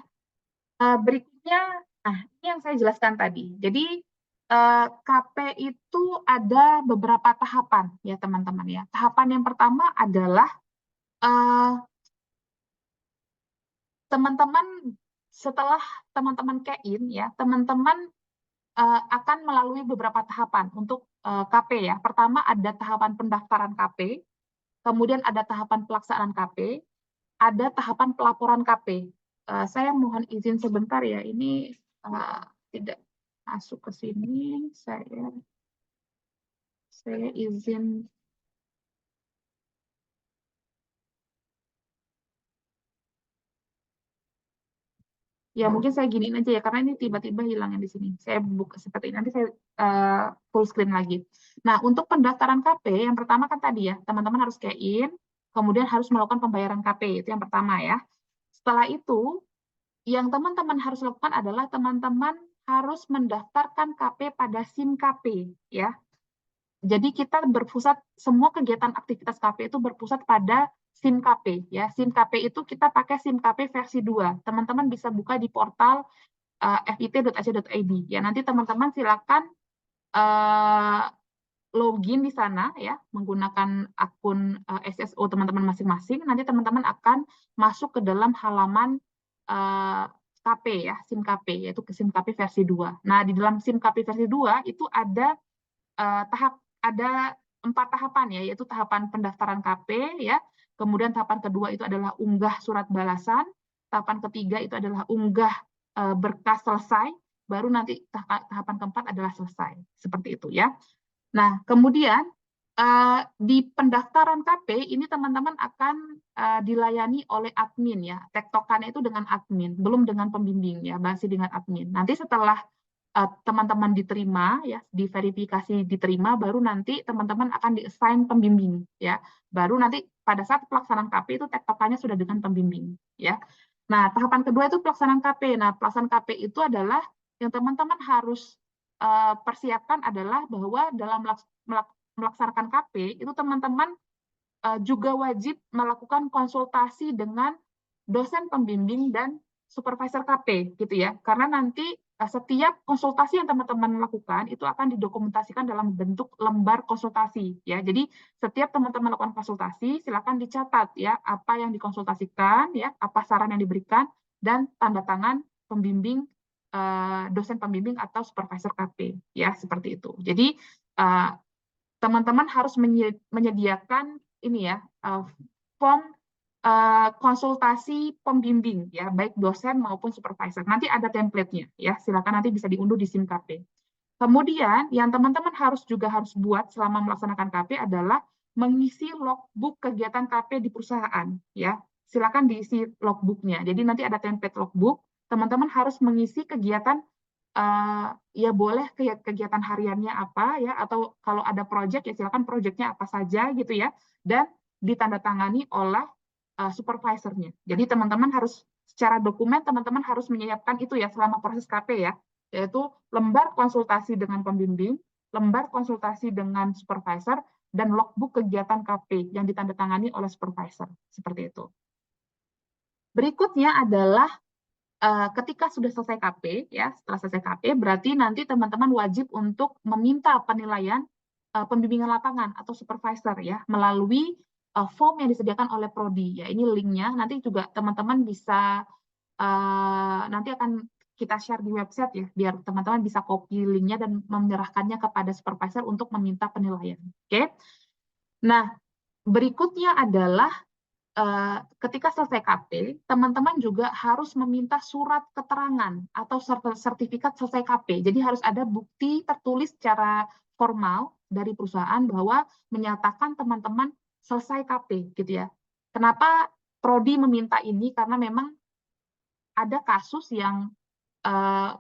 Berikutnya, nah ini yang saya jelaskan tadi. Jadi KP itu ada beberapa tahapan ya teman-teman ya. Tahapan yang pertama adalah teman-teman setelah teman-teman key-in ya, teman-teman akan melalui beberapa tahapan untuk KP ya. Pertama ada tahapan pendaftaran KP, kemudian ada tahapan pelaksanaan KP, ada tahapan pelaporan KP. Saya mohon izin sebentar ya, ini tidak masuk ke sini. Saya izin. Ya mungkin saya giniin aja ya, karena ini tiba-tiba hilangnya di sini. Saya buka seperti ini, nanti saya full screen lagi. Nah, untuk pendaftaran KP, yang pertama kan tadi ya, teman-teman harus key-in, kemudian harus melakukan pembayaran KP, itu yang pertama ya. Setelah itu, yang teman-teman harus lakukan adalah teman-teman harus mendaftarkan KP pada SIM KP ya. Jadi kita berpusat, semua kegiatan aktivitas KP itu berpusat pada SIM KP ya. SIM KP itu kita pakai SIM KP versi 2. Teman-teman bisa buka di portal fit.ac.id ya. Nanti teman-teman silakan login di sana ya menggunakan akun SSO teman-teman masing-masing. Nanti teman-teman akan masuk ke dalam halaman KP ya, SIM KP yaitu ke SIM KP versi 2. Nah, di dalam SIM KP versi 2 itu ada ada 4 tahapan ya, yaitu tahapan pendaftaran KP ya. Kemudian tahapan kedua itu adalah unggah surat balasan, tahapan ketiga itu adalah unggah berkas selesai, baru nanti tahapan keempat adalah selesai. Seperti itu ya. Nah, kemudian di pendaftaran KP ini teman-teman akan dilayani oleh admin ya. Tektokannya itu dengan admin, belum dengan pembimbing ya, masih dengan admin. Nanti setelah teman-teman diterima ya, diverifikasi diterima, baru nanti teman-teman akan di-assign pembimbing ya. Baru nanti pada saat pelaksanaan KP itu tektokannya sudah dengan pembimbing ya. Nah, tahapan kedua itu pelaksanaan KP. Nah, pelaksanaan KP itu adalah yang teman-teman harus persiapkan adalah bahwa dalam melaksanakan KP itu teman-teman juga wajib melakukan konsultasi dengan dosen pembimbing dan supervisor KP gitu ya. Karena nanti setiap konsultasi yang teman-teman lakukan itu akan didokumentasikan dalam bentuk lembar konsultasi ya. Jadi setiap teman-teman lakukan konsultasi silakan dicatat ya apa yang dikonsultasikan ya, apa saran yang diberikan dan tanda tangan pembimbing dosen pembimbing atau supervisor KP ya, seperti itu. Jadi teman-teman harus menyediakan ini ya, form konsultasi pembimbing ya, baik dosen maupun supervisor. Nanti ada template-nya ya, silakan nanti bisa diunduh di SIM KP. Kemudian yang teman-teman harus buat selama melaksanakan KP adalah mengisi logbook kegiatan KP di perusahaan ya. Silakan diisi logbooknya. Jadi nanti ada template logbook, teman-teman harus mengisi kegiatan ya boleh kegiatan hariannya apa ya, atau kalau ada project ya silakan projectnya apa saja gitu ya, dan ditandatangani oleh supervisornya. Jadi teman-teman harus secara dokumen teman-teman harus menyiapkan itu ya selama proses KP ya, yaitu lembar konsultasi dengan pembimbing, lembar konsultasi dengan supervisor, dan logbook kegiatan KP yang ditandatangani oleh supervisor. Seperti itu. Berikutnya adalah ketika sudah selesai KP, ya setelah selesai KP, berarti nanti teman-teman wajib untuk meminta penilaian pembimbingan lapangan atau supervisor ya melalui form yang disediakan oleh Prodi. Ya ini linknya. Nanti juga teman-teman bisa nanti akan kita share di website ya, biar teman-teman bisa copy linknya dan menyerahkannya kepada supervisor untuk meminta penilaian. Oke. Nah, berikutnya adalah ketika selesai KP, teman-teman juga harus meminta surat keterangan atau sertifikat selesai KP. Jadi harus ada bukti tertulis secara formal dari perusahaan bahwa menyatakan teman-teman selesai KP, gitu ya. Kenapa Prodi meminta ini? Karena memang ada kasus yang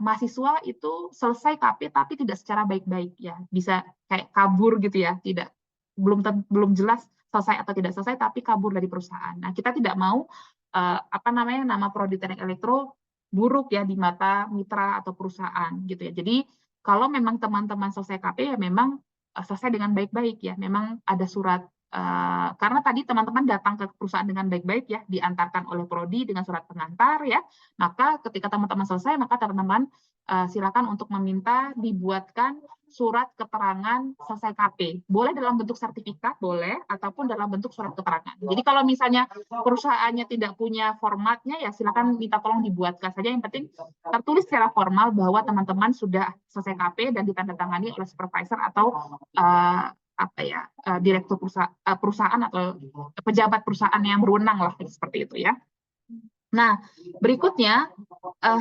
mahasiswa itu selesai KP tapi tidak secara baik-baik ya, bisa kayak kabur gitu ya, tidak belum jelas selesai atau tidak selesai tapi kabur dari perusahaan. Nah, kita tidak mau nama Prodi Teknik Elektro buruk ya di mata mitra atau perusahaan gitu ya. Jadi kalau memang teman-teman selesai KP ya memang selesai dengan baik-baik ya. Memang ada surat karena tadi teman-teman datang ke perusahaan dengan baik-baik ya, diantarkan oleh Prodi dengan surat pengantar ya. Maka ketika teman-teman selesai, maka teman-teman silakan untuk meminta dibuatkan surat keterangan selesai KP. Boleh dalam bentuk sertifikat, boleh, ataupun dalam bentuk surat keterangan. Jadi kalau misalnya perusahaannya tidak punya formatnya, ya silakan minta tolong dibuatkan saja. Yang penting tertulis secara formal bahwa teman-teman sudah selesai KP dan ditandatangani oleh supervisor atau direktur perusahaan atau pejabat perusahaan yang berwenang lah seperti itu ya. Nah, berikutnya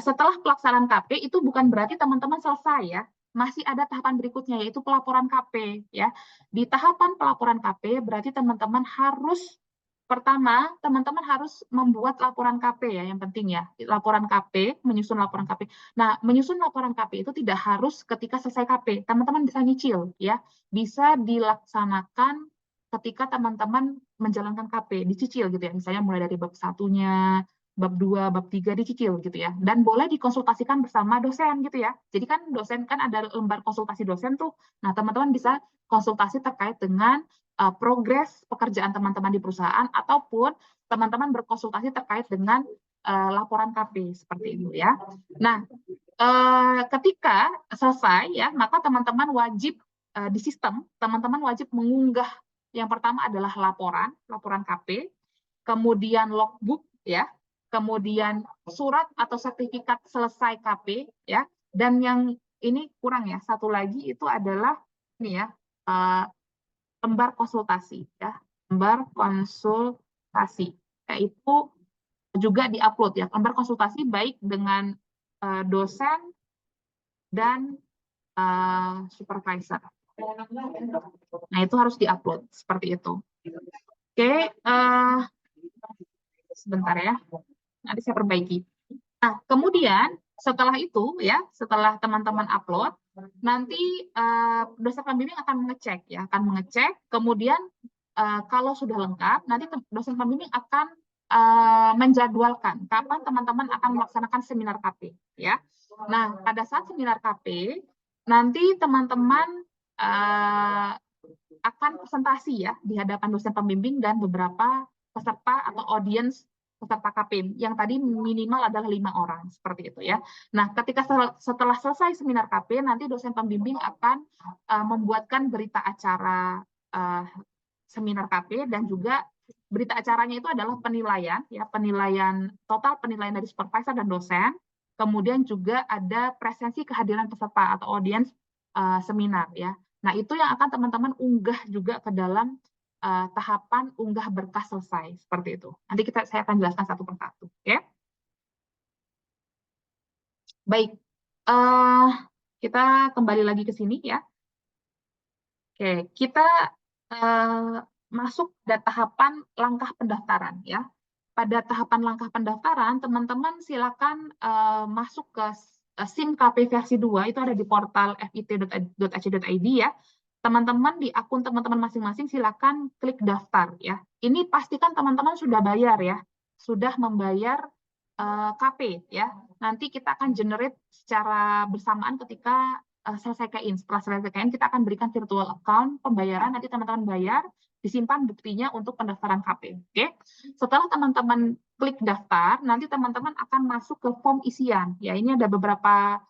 setelah pelaksanaan KP itu bukan berarti teman-teman selesai ya. Masih ada tahapan berikutnya yaitu pelaporan KP ya. Di tahapan pelaporan KP berarti teman-teman harus pertama, teman-teman harus membuat laporan KP ya, yang penting ya. Laporan KP, menyusun laporan KP. Nah, menyusun laporan KP itu tidak harus ketika selesai KP. Teman-teman bisa nyicil ya. Bisa dilaksanakan ketika teman-teman menjalankan KP, dicicil gitu ya. Misalnya mulai dari bab 1-nya, bab 2, bab 3 dicicil gitu ya. Dan boleh dikonsultasikan bersama dosen gitu ya. Jadi kan dosen kan ada lembar konsultasi dosen tuh. Nah, teman-teman bisa konsultasi terkait dengan progres pekerjaan teman-teman di perusahaan ataupun teman-teman berkonsultasi terkait dengan laporan KP seperti itu ya. Nah, ketika selesai ya, maka teman-teman wajib di sistem teman-teman wajib mengunggah yang pertama adalah laporan KP, kemudian logbook ya, kemudian surat atau sertifikat selesai KP ya, dan yang ini kurang ya, satu lagi itu adalah ini ya, lembar konsultasi ya, lembar konsultasi yaitu juga diupload ya, lembar konsultasi baik dengan dosen dan supervisor. Nah, itu harus diupload seperti itu. Oke, sebentar ya, nanti saya perbaiki. Nah, kemudian setelah itu ya, setelah teman-teman upload, nanti dosen pembimbing akan mengecek ya, kemudian kalau sudah lengkap, nanti dosen pembimbing akan menjadwalkan kapan teman-teman akan melaksanakan seminar KP ya. Nah, pada saat seminar KP nanti teman-teman akan presentasi ya di hadapan dosen pembimbing dan beberapa peserta atau audiens peserta KP yang tadi minimal adalah 5 orang seperti itu ya. Nah, ketika setelah selesai seminar KP, nanti dosen pembimbing akan membuatkan berita acara seminar KP, dan juga berita acaranya itu adalah penilaian ya, total penilaian dari supervisor dan dosen. Kemudian juga ada presensi kehadiran peserta atau audiens seminar ya. Nah, itu yang akan teman-teman unggah juga ke dalam tahapan unggah berkas selesai seperti itu. Nanti saya akan jelaskan satu persatu, ya. Baik, kita kembali lagi ke sini ya. Oke, kita masuk pada tahapan langkah pendaftaran ya. Pada tahapan langkah pendaftaran, teman-teman silakan masuk ke SIM KP versi 2, itu ada di portal fit.ac.id ya. Teman-teman di akun teman-teman masing-masing silakan klik daftar ya. Ini pastikan teman-teman sudah bayar ya, sudah membayar KP ya. Nanti kita akan generate secara bersamaan ketika selesai check-in. Setelah selesai check-in, kita akan berikan virtual account pembayaran, nanti teman-teman bayar, disimpan buktinya untuk pendaftaran KP. Oke. Setelah teman-teman klik daftar, nanti teman-teman akan masuk ke form isian. Ya, ini ada beberapa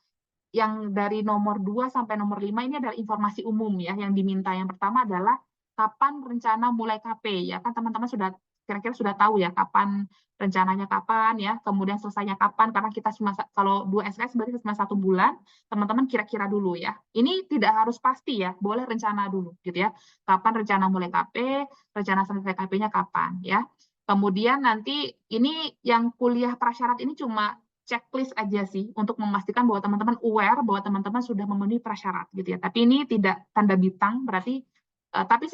yang dari nomor 2 sampai nomor 5 ini adalah informasi umum ya yang diminta. Yang pertama adalah kapan rencana mulai KP ya, kan teman-teman sudah kira-kira sudah tahu ya kapan rencananya, kapan ya, kemudian selesainya kapan, karena kita cuma kalau 2 SKS berarti cuma 1 bulan, teman-teman kira-kira dulu ya. Ini tidak harus pasti ya, boleh rencana dulu gitu ya. Kapan rencana mulai KP, rencana selesai KP-nya kapan ya. Kemudian nanti ini yang kuliah prasyarat ini cuma checklist aja sih untuk memastikan bahwa teman-teman aware bahwa teman-teman sudah memenuhi prasyarat gitu ya. Tapi ini tidak tanda bintang berarti tapi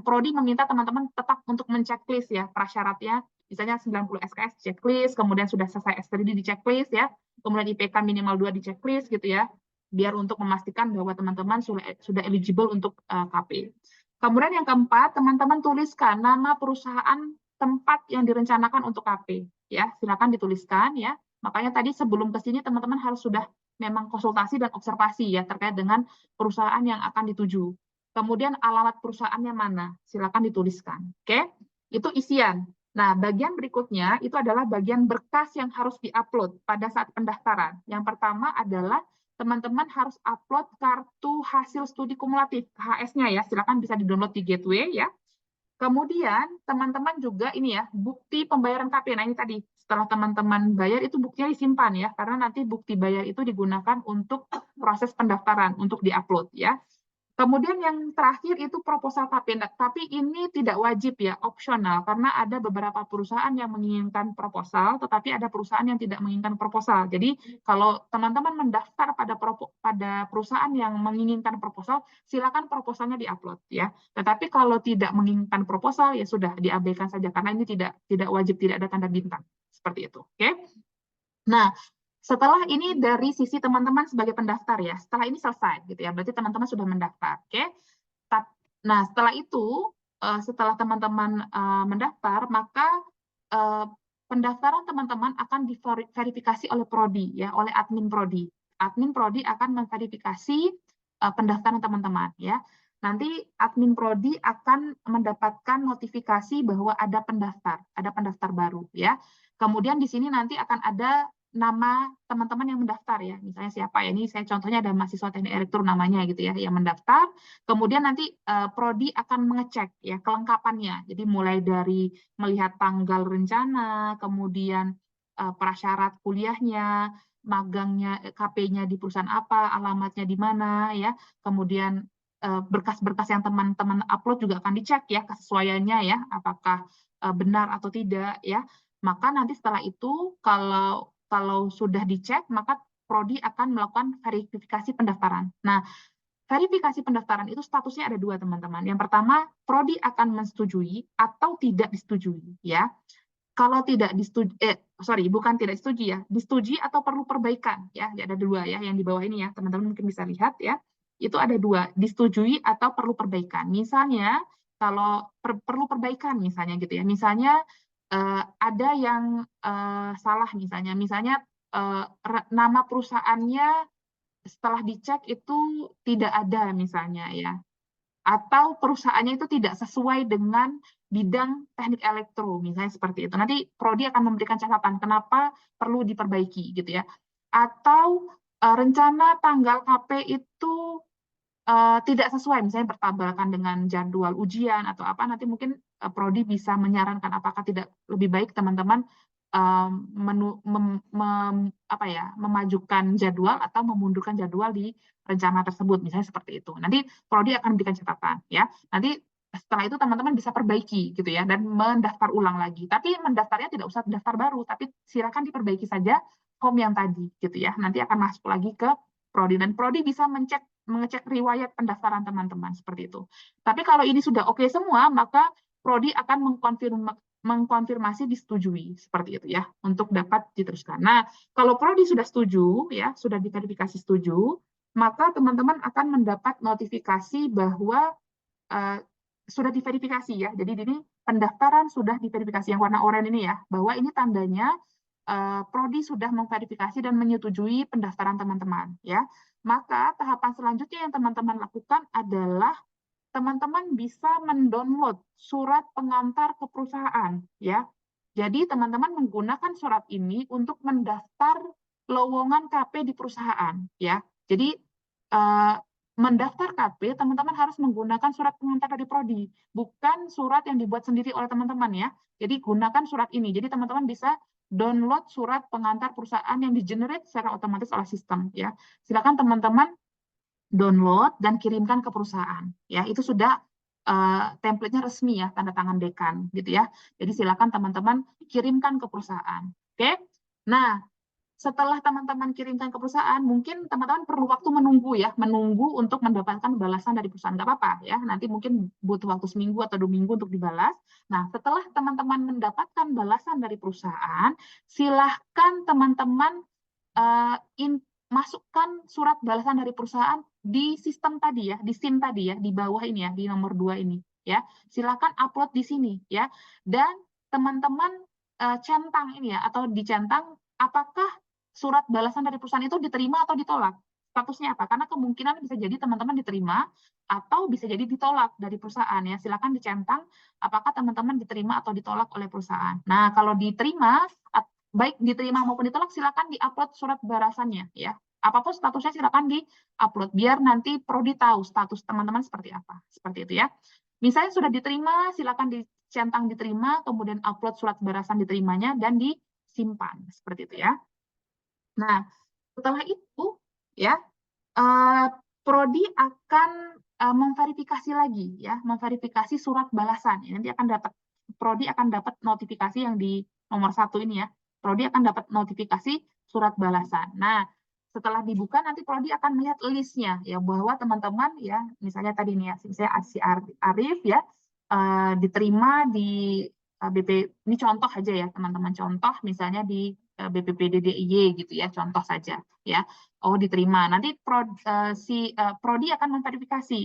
Prodi meminta teman-teman tetap untuk menceklis ya prasyaratnya. Misalnya 90 SKS checklist, kemudian sudah selesai S3 di checklist ya. Kemudian IPK minimal 2 di checklist gitu ya. Biar untuk memastikan bahwa teman-teman sudah eligible untuk KP. Kemudian yang keempat, teman-teman tuliskan nama perusahaan tempat yang direncanakan untuk KP ya. Silakan dituliskan ya. Makanya tadi sebelum ke sini teman-teman harus sudah memang konsultasi dan observasi ya terkait dengan perusahaan yang akan dituju. Kemudian alamat perusahaannya mana? Silakan dituliskan. Oke? Itu isian. Nah, bagian berikutnya itu adalah bagian berkas yang harus diupload pada saat pendaftaran. Yang pertama adalah teman-teman harus upload kartu hasil studi kumulatif, HS-nya ya. Silakan bisa di-download di Gateway ya. Kemudian teman-teman juga ini ya, bukti pembayaran KP. Nah ini tadi, setelah teman-teman bayar itu buktinya disimpan ya, karena nanti bukti bayar itu digunakan untuk proses pendaftaran, untuk diupload ya. Kemudian yang terakhir itu proposal KP, tapi ini tidak wajib ya, opsional, karena ada beberapa perusahaan yang menginginkan proposal, tetapi ada perusahaan yang tidak menginginkan proposal. Jadi kalau teman-teman mendaftar pada perusahaan yang menginginkan proposal, silakan proposalnya diupload ya. Tetapi kalau tidak menginginkan proposal, ya sudah diabaikan saja, karena ini tidak wajib, tidak ada tanda bintang. Seperti itu. Oke? Nah, setelah ini dari sisi teman-teman sebagai pendaftar ya, setelah ini selesai gitu ya, berarti teman-teman sudah mendaftar, oke? Nah setelah itu, setelah teman-teman mendaftar, maka pendaftaran teman-teman akan diverifikasi oleh Prodi ya, oleh admin Prodi. Admin Prodi akan memverifikasi pendaftaran teman-teman ya. Nanti admin Prodi akan mendapatkan notifikasi bahwa ada pendaftar baru ya. Kemudian di sini nanti akan ada nama teman-teman yang mendaftar ya, misalnya siapa ya, ini saya contohnya ada mahasiswa teknik elektro namanya gitu ya, yang mendaftar, kemudian nanti Prodi akan mengecek ya kelengkapannya, jadi mulai dari melihat tanggal rencana, kemudian prasyarat kuliahnya, magangnya, KP-nya di perusahaan apa, alamatnya di mana ya, kemudian berkas-berkas yang teman-teman upload juga akan dicek ya kesesuaiannya ya, apakah benar atau tidak ya. Maka nanti setelah itu kalau sudah dicek, maka Prodi akan melakukan verifikasi pendaftaran. Nah, verifikasi pendaftaran itu statusnya ada 2, teman-teman. Yang pertama, Prodi akan menyetujui atau tidak disetujui, ya. Kalau tidak disetujui, bukan tidak disetujui ya, disetujui atau perlu perbaikan, ya. Ada 2 ya, yang di bawah ini ya, teman-teman mungkin bisa lihat ya. Itu ada 2, disetujui atau perlu perbaikan. Misalnya, kalau perlu perbaikan misalnya gitu ya, misalnya ada yang salah misalnya nama perusahaannya setelah dicek itu tidak ada misalnya ya, atau perusahaannya itu tidak sesuai dengan bidang teknik elektro, misalnya seperti itu. Nanti Prodi akan memberikan catatan kenapa perlu diperbaiki gitu ya. Atau rencana tanggal KP itu tidak sesuai, misalnya bertabrakan dengan jadwal ujian atau apa, nanti mungkin Prodi bisa menyarankan apakah tidak lebih baik teman-teman memajukan jadwal atau memundurkan jadwal di rencana tersebut, misalnya seperti itu. Nanti Prodi akan memberikan catatan, ya. Nanti setelah itu teman-teman bisa perbaiki gitu ya dan mendaftar ulang lagi. Tapi mendaftarnya tidak usah daftar baru, tapi silakan diperbaiki saja form yang tadi gitu ya. Nanti akan masuk lagi ke Prodi dan Prodi bisa mengecek riwayat pendaftaran teman-teman seperti itu. Tapi kalau ini sudah oke semua, maka Prodi akan mengkonfirmasi disetujui seperti itu ya untuk dapat diteruskan. Nah, kalau Prodi sudah setuju ya, sudah diverifikasi setuju, maka teman-teman akan mendapat notifikasi bahwa sudah diverifikasi ya. Jadi ini pendaftaran sudah diverifikasi yang warna oranye ini ya, bahwa ini tandanya Prodi sudah memverifikasi dan menyetujui pendaftaran teman-teman ya. Maka tahapan selanjutnya yang teman-teman lakukan adalah teman-teman bisa mendownload surat pengantar ke perusahaan ya. Jadi teman-teman menggunakan surat ini untuk mendaftar lowongan KP di perusahaan ya. Jadi mendaftar KP teman-teman harus menggunakan surat pengantar dari Prodi, bukan surat yang dibuat sendiri oleh teman-teman ya. Jadi gunakan surat ini. Jadi teman-teman bisa download surat pengantar perusahaan yang di-generate secara otomatis oleh sistem ya. Silakan teman-teman download dan kirimkan ke perusahaan ya. Itu sudah template-nya resmi ya, tanda tangan dekan gitu ya. Jadi silakan teman-teman kirimkan ke perusahaan. Oke. Nah, setelah teman-teman kirimkan ke perusahaan, mungkin teman-teman perlu waktu menunggu untuk mendapatkan balasan dari perusahaan. Nggak apa-apa ya, nanti mungkin butuh waktu seminggu atau 2 minggu untuk dibalas. Nah, setelah teman-teman mendapatkan balasan dari perusahaan, silahkan teman-teman masukkan surat balasan dari perusahaan di sistem tadi ya, di SIM tadi ya, di bawah ini ya, di nomor 2 ini ya. Silakan upload di sini ya. Dan teman-teman centang ini ya, atau dicentang apakah surat balasan dari perusahaan itu diterima atau ditolak. Statusnya apa? Karena kemungkinan bisa jadi teman-teman diterima atau bisa jadi ditolak dari perusahaan ya. Silakan dicentang apakah teman-teman diterima atau ditolak oleh perusahaan. Nah, kalau diterima, baik diterima maupun ditolak, silakan diupload surat balasannya ya. Apapun statusnya silakan diupload biar nanti Prodi tahu status teman-teman seperti apa. Seperti itu ya. Misalnya sudah diterima, silakan dicentang diterima, kemudian upload surat balasan diterimanya dan disimpan seperti itu ya. Nah, setelah itu ya Prodi akan memverifikasi lagi ya, memverifikasi surat balasan. Nanti akan dapat Prodi akan dapat notifikasi yang di nomor 1 ini ya. Prodi akan dapat notifikasi surat balasan. Nah, setelah dibuka nanti Prodi akan melihat listnya ya, bahwa teman-teman ya, misalnya tadi nih ya, saya si Arif ya diterima di BP, ini contoh aja ya teman-teman, contoh misalnya di BPPDDIY gitu ya, contoh saja ya. Oh, diterima. Nanti Prodi akan memverifikasi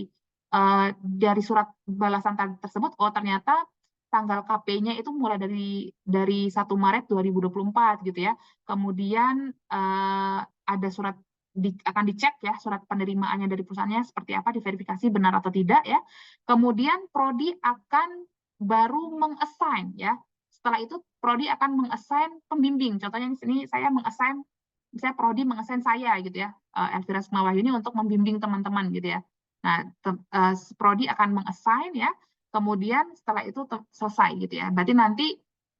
dari surat balasan tersebut, oh ternyata tanggal KP-nya itu mulai dari 1 Maret 2024 gitu ya. Kemudian ada surat akan dicek ya surat penerimaannya dari perusahaannya seperti apa, diverifikasi benar atau tidak ya. Kemudian Prodi akan baru meng-assign ya. Setelah itu Prodi akan meng-assign pembimbing. Contohnya di sini saya meng-assign, misalnya Prodi meng-assign saya gitu ya, Elvira Sukmawahyuni untuk membimbing teman-teman gitu ya. Nah, Prodi akan meng-assign ya. Kemudian setelah itu selesai gitu ya. Berarti nanti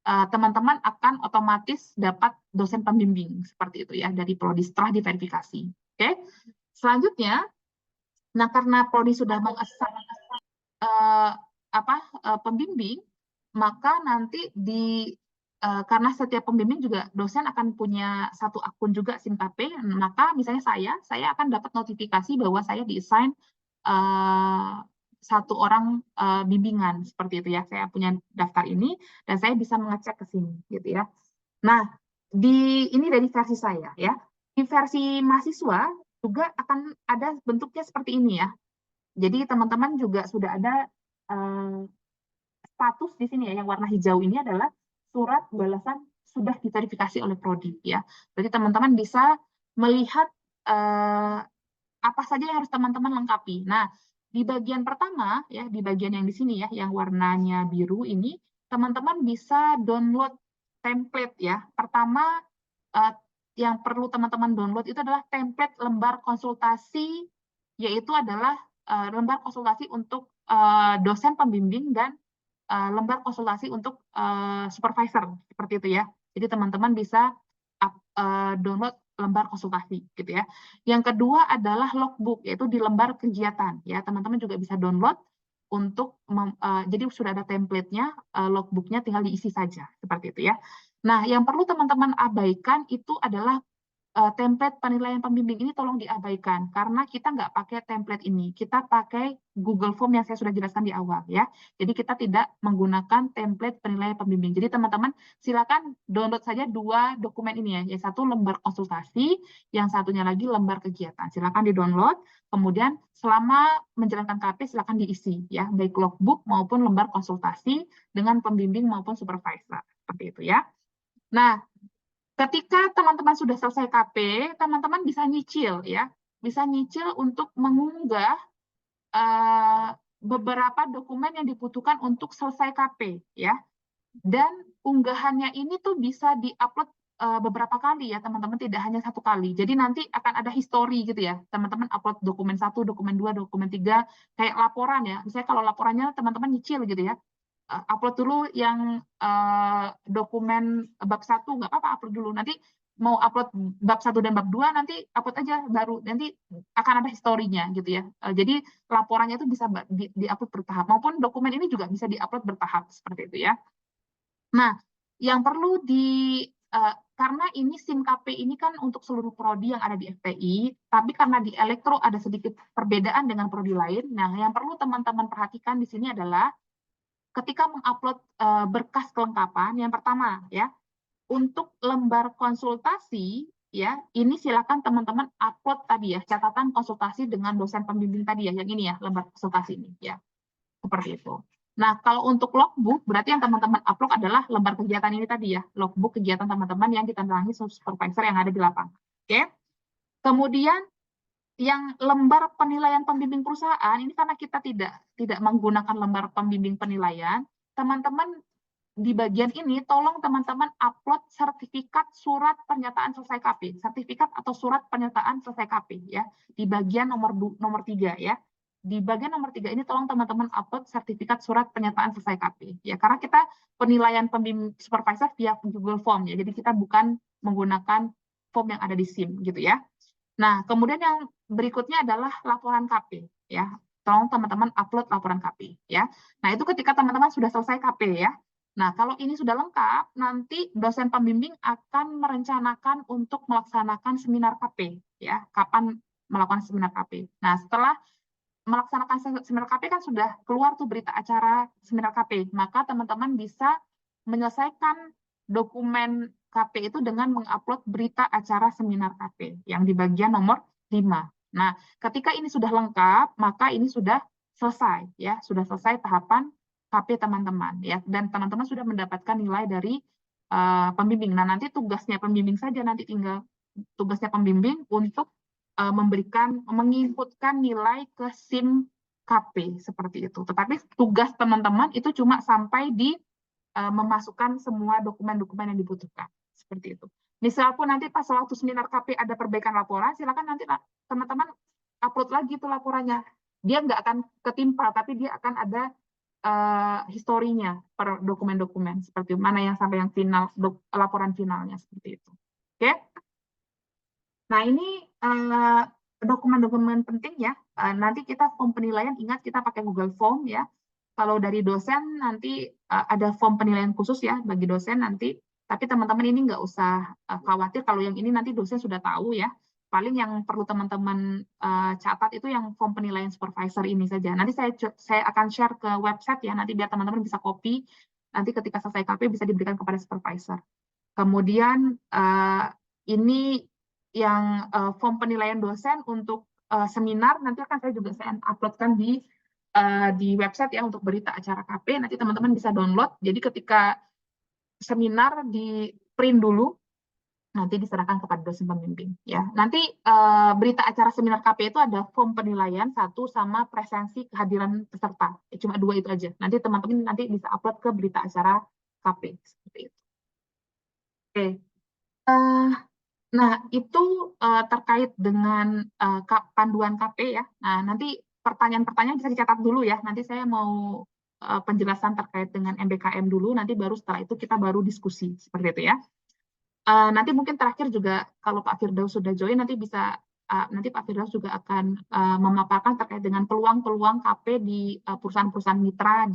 teman-teman akan otomatis dapat dosen pembimbing seperti itu ya dari Prodi setelah diverifikasi. Oke. Selanjutnya, nah karena Prodi sudah meng-assign pembimbing, maka nanti karena setiap pembimbing juga dosen akan punya satu akun juga SIM KP, maka misalnya saya akan dapat notifikasi bahwa saya di-assign satu orang bimbingan seperti itu ya. Saya punya daftar ini dan saya bisa mengecek ke sini gitu ya. Nah, ini dari versi saya ya. Di versi mahasiswa juga akan ada bentuknya seperti ini ya. Jadi teman-teman juga sudah ada status di sini ya, yang warna hijau ini adalah surat balasan sudah diverifikasi oleh Prodi ya. Jadi teman-teman bisa melihat apa saja yang harus teman-teman lengkapi. Nah, di bagian pertama ya, di bagian yang di sini ya, yang warnanya biru ini, teman-teman bisa download template ya. Pertama yang perlu teman-teman download itu adalah template lembar konsultasi, yaitu adalah lembar konsultasi untuk dosen pembimbing dan lembar konsultasi untuk supervisor seperti itu ya. Jadi teman-teman bisa download lembar konsultasi gitu ya. Yang kedua adalah logbook, yaitu di lembar kegiatan ya. Teman-teman juga bisa download untuk jadi sudah ada template-nya, logbook-nya tinggal diisi saja seperti itu ya. Nah, yang perlu teman-teman abaikan itu adalah template penilaian pembimbing ini tolong diabaikan karena kita nggak pakai template ini, kita pakai Google Form yang saya sudah jelaskan di awal ya. Jadi kita tidak menggunakan template penilaian pembimbing. Jadi teman-teman silakan download saja dua dokumen ini ya, yang satu lembar konsultasi, yang satunya lagi lembar kegiatan. Silakan di-download. Kemudian selama menjalankan KP silakan diisi ya, baik logbook maupun lembar konsultasi dengan pembimbing maupun supervisor. Seperti itu ya. Nah, ketika teman-teman sudah selesai KP, teman-teman bisa nyicil ya, bisa nyicil untuk mengunggah beberapa dokumen yang dibutuhkan untuk selesai KP ya. Dan unggahannya ini tuh bisa diupload beberapa kali ya teman-teman, tidak hanya satu kali. Jadi nanti akan ada history gitu ya, teman-teman upload dokumen 1, dokumen 2, dokumen 3, kayak laporan ya. Misalnya kalau laporannya teman-teman nyicil gitu ya, upload dulu yang dokumen bab 1, nggak apa-apa upload dulu. Nanti mau upload bab 1 dan bab 2 nanti upload aja baru. Nanti akan ada historinya gitu ya. Jadi laporannya itu bisa di-upload bertahap maupun dokumen ini juga bisa di-upload bertahap seperti itu ya. Nah, yang perlu karena ini SIM KP ini kan untuk seluruh prodi yang ada di FTI, tapi karena di elektro ada sedikit perbedaan dengan prodi lain. Nah, yang perlu teman-teman perhatikan di sini adalah ketika mengupload berkas kelengkapan, yang pertama ya, untuk lembar konsultasi ya, ini silakan teman-teman upload tadi ya, catatan konsultasi dengan dosen pembimbing tadi ya, yang ini ya, lembar konsultasi ini ya, seperti itu. Nah, kalau untuk logbook, berarti yang teman-teman upload adalah lembar kegiatan ini tadi ya, logbook kegiatan teman-teman yang ditandangani supervisor yang ada di lapangan. Oke. Kemudian yang lembar penilaian pembimbing perusahaan ini karena kita tidak menggunakan lembar pembimbing penilaian, teman-teman di bagian ini tolong teman-teman upload sertifikat surat pernyataan selesai KP, sertifikat atau surat pernyataan selesai KP ya, di bagian nomor 3 ya. Di bagian nomor 3 ini tolong teman-teman upload sertifikat surat pernyataan selesai KP ya, karena kita penilaian pembimbing supervisor via Google Form ya. Jadi kita bukan menggunakan form yang ada di SIM gitu ya. Nah, kemudian yang berikutnya adalah laporan KP ya. Tolong teman-teman upload laporan KP ya. Nah, itu ketika teman-teman sudah selesai KP ya. Nah, kalau ini sudah lengkap, nanti dosen pembimbing akan merencanakan untuk melaksanakan seminar KP ya. Kapan melakukan seminar KP. Nah, setelah melaksanakan seminar KP kan sudah keluar tuh berita acara seminar KP, maka teman-teman bisa menyelesaikan dokumen KP itu dengan mengupload berita acara seminar KP yang di bagian nomor 5. Nah, ketika ini sudah lengkap, maka ini sudah selesai ya, sudah selesai tahapan KP teman-teman ya, dan teman-teman sudah mendapatkan nilai dari pembimbing. Nah, nanti tugasnya pembimbing saja, nanti tinggal tugasnya pembimbing untuk menginputkan nilai ke SIM KP seperti itu. Tetapi tugas teman-teman itu cuma sampai di memasukkan semua dokumen-dokumen yang dibutuhkan seperti itu. Misal pun nanti pas waktu seminar KP ada perbaikan laporan, silakan nanti teman-teman upload lagi tuh laporannya. Dia nggak akan ketimpa, tapi dia akan ada historinya per dokumen-dokumen seperti mana yang sampai yang final, laporan finalnya seperti itu. Oke? Nah, ini dokumen-dokumen penting ya. Nanti kita form penilaian, ingat kita pakai Google Form ya. Kalau dari dosen nanti ada form penilaian khusus ya bagi dosen nanti. Tapi teman-teman ini nggak usah khawatir kalau yang ini nanti dosen sudah tahu ya. Paling yang perlu teman-teman catat itu yang form penilaian supervisor ini saja. Nanti saya akan share ke website ya, nanti biar teman-teman bisa copy. Nanti ketika selesai KP bisa diberikan kepada supervisor. Kemudian ini yang form penilaian dosen untuk seminar, nanti akan saya juga uploadkan di website ya untuk berita acara KP, nanti teman-teman bisa download. Jadi ketika seminar di print dulu, nanti diserahkan kepada dosen pembimbing ya. Nanti berita acara seminar KP itu ada form penilaian 1 sama presensi kehadiran peserta. Cuma 2 itu aja. Nanti teman-teman nanti bisa upload ke berita acara KP seperti itu. Oke. Nah, itu terkait dengan panduan KP ya. Nah, nanti pertanyaan-pertanyaan bisa dicatat dulu ya. Nanti saya mau penjelasan terkait dengan MBKM dulu, nanti baru setelah itu kita baru diskusi seperti itu ya. Nanti mungkin terakhir juga kalau Pak Firdaus sudah join nanti bisa nanti Pak Firdaus juga akan memaparkan terkait dengan peluang-peluang KP di perusahaan-perusahaan mitra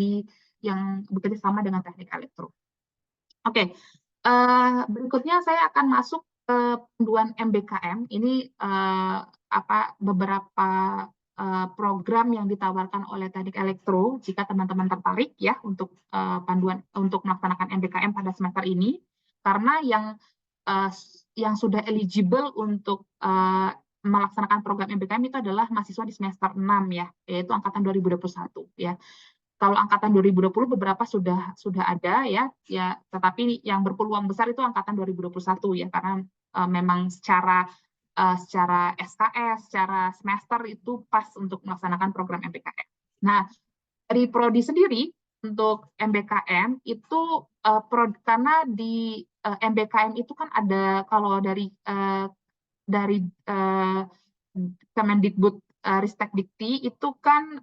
yang bekerja sama dengan teknik elektro. Oke, berikutnya saya akan masuk ke panduan MBKM. Ini beberapa program yang ditawarkan oleh teknik elektro jika teman-teman tertarik ya untuk panduan untuk melaksanakan MBKM pada semester ini. Karena yang sudah eligible untuk melaksanakan program MBKM itu adalah mahasiswa di semester 6 ya, yaitu angkatan 2021 ya. Kalau angkatan 2020 beberapa sudah ada ya, tetapi yang berpeluang besar itu angkatan 2021 ya, karena memang secara SKS, secara semester itu pas untuk melaksanakan program MBKM. Nah, dari prodi sendiri untuk MBKM itu karena di MBKM itu kan ada kalau dari Kemendikbud Ristekdikti itu kan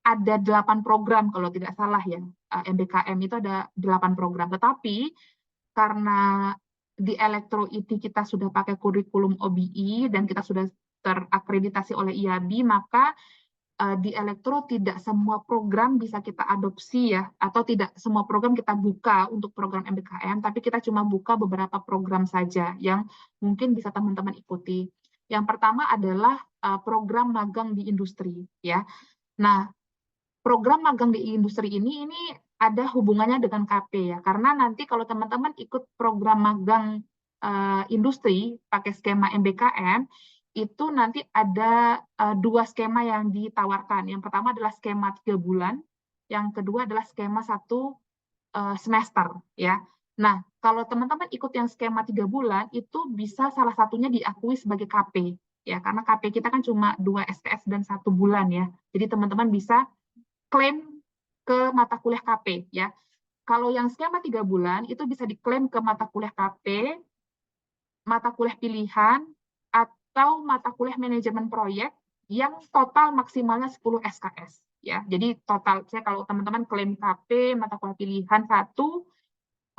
ada 8 program kalau tidak salah ya. MBKM itu ada 8 program. Tetapi karena di Elektro IT kita sudah pakai kurikulum OBI dan kita sudah terakreditasi oleh IABI, maka di Elektro tidak semua program bisa kita adopsi ya, atau tidak semua program kita buka untuk program MBKM, tapi kita cuma buka beberapa program saja yang mungkin bisa teman-teman ikuti. Yang pertama adalah program magang di industri ya. Nah, program magang di industri ini ada hubungannya dengan KP ya, karena nanti kalau teman-teman ikut program magang industri pakai skema MBKM, itu nanti ada 2 skema yang ditawarkan. Yang pertama adalah skema 3 bulan, yang kedua adalah skema 1 semester ya. Nah, kalau teman-teman ikut yang skema 3 bulan, itu bisa salah satunya diakui sebagai KP ya, karena KP kita kan cuma 2 SKS dan 1 bulan ya. Jadi teman-teman bisa klaim ke mata kuliah KP ya. Kalau yang skema 3 bulan itu bisa diklaim ke mata kuliah KP, mata kuliah pilihan, atau mata kuliah manajemen proyek yang total maksimalnya 10 SKS ya. Jadi total saya kalau teman-teman klaim KP mata kuliah pilihan 1,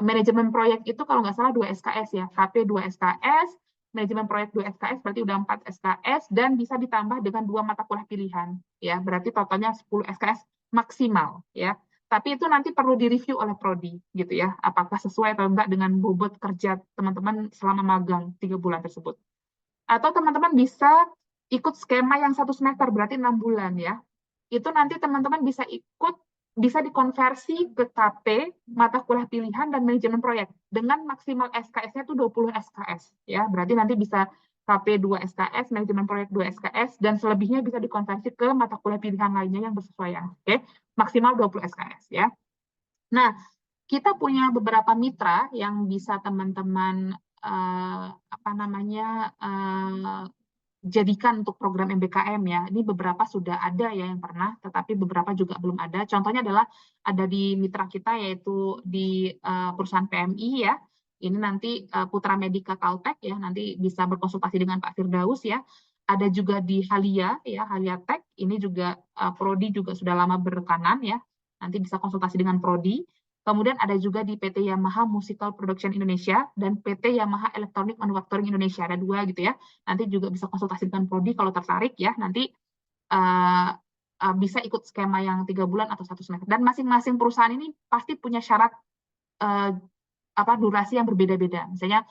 manajemen proyek itu kalau nggak salah 2 SKS ya. KP 2 SKS, manajemen proyek 2 SKS berarti udah 4 SKS dan bisa ditambah dengan 2 mata kuliah pilihan ya. Berarti totalnya 10 SKS maksimal ya. Tapi itu nanti perlu direview oleh prodi gitu ya. Apakah sesuai atau enggak dengan bobot kerja teman-teman selama magang 3 bulan tersebut. Atau teman-teman bisa ikut skema yang 1 semester berarti 6 bulan ya. Itu nanti teman-teman bisa dikonversi ke KP, mata kuliah pilihan dan manajemen proyek dengan maksimal SKS-nya itu 20 SKS ya. Berarti nanti bisa KP 2 SKS, manajemen proyek 2 SKS dan selebihnya bisa dikonversi ke mata kuliah pilihan lainnya yang bersesuaian. Oke, maksimal 20 SKS ya. Nah, kita punya beberapa mitra yang bisa teman-teman jadikan untuk program MBKM ya. Ini beberapa sudah ada ya yang pernah, tetapi beberapa juga belum ada. Contohnya adalah ada di mitra kita yaitu di perusahaan PMI ya. Ini nanti Putra Medika Caltech ya, nanti bisa berkonsultasi dengan Pak Firdaus ya. Ada juga di Halia ya, Halia Tech. Ini juga prodi juga sudah lama berkanan ya. Nanti bisa konsultasi dengan prodi. Kemudian ada juga di PT Yamaha Musical Production Indonesia dan PT Yamaha Electronic Manufacturing Indonesia. Ada 2 gitu ya. Nanti juga bisa konsultasi dengan prodi kalau tertarik ya. Nanti bisa ikut skema yang 3 bulan atau 1 semester. Dan masing-masing perusahaan ini pasti punya syarat durasi yang berbeda-beda. Misalnya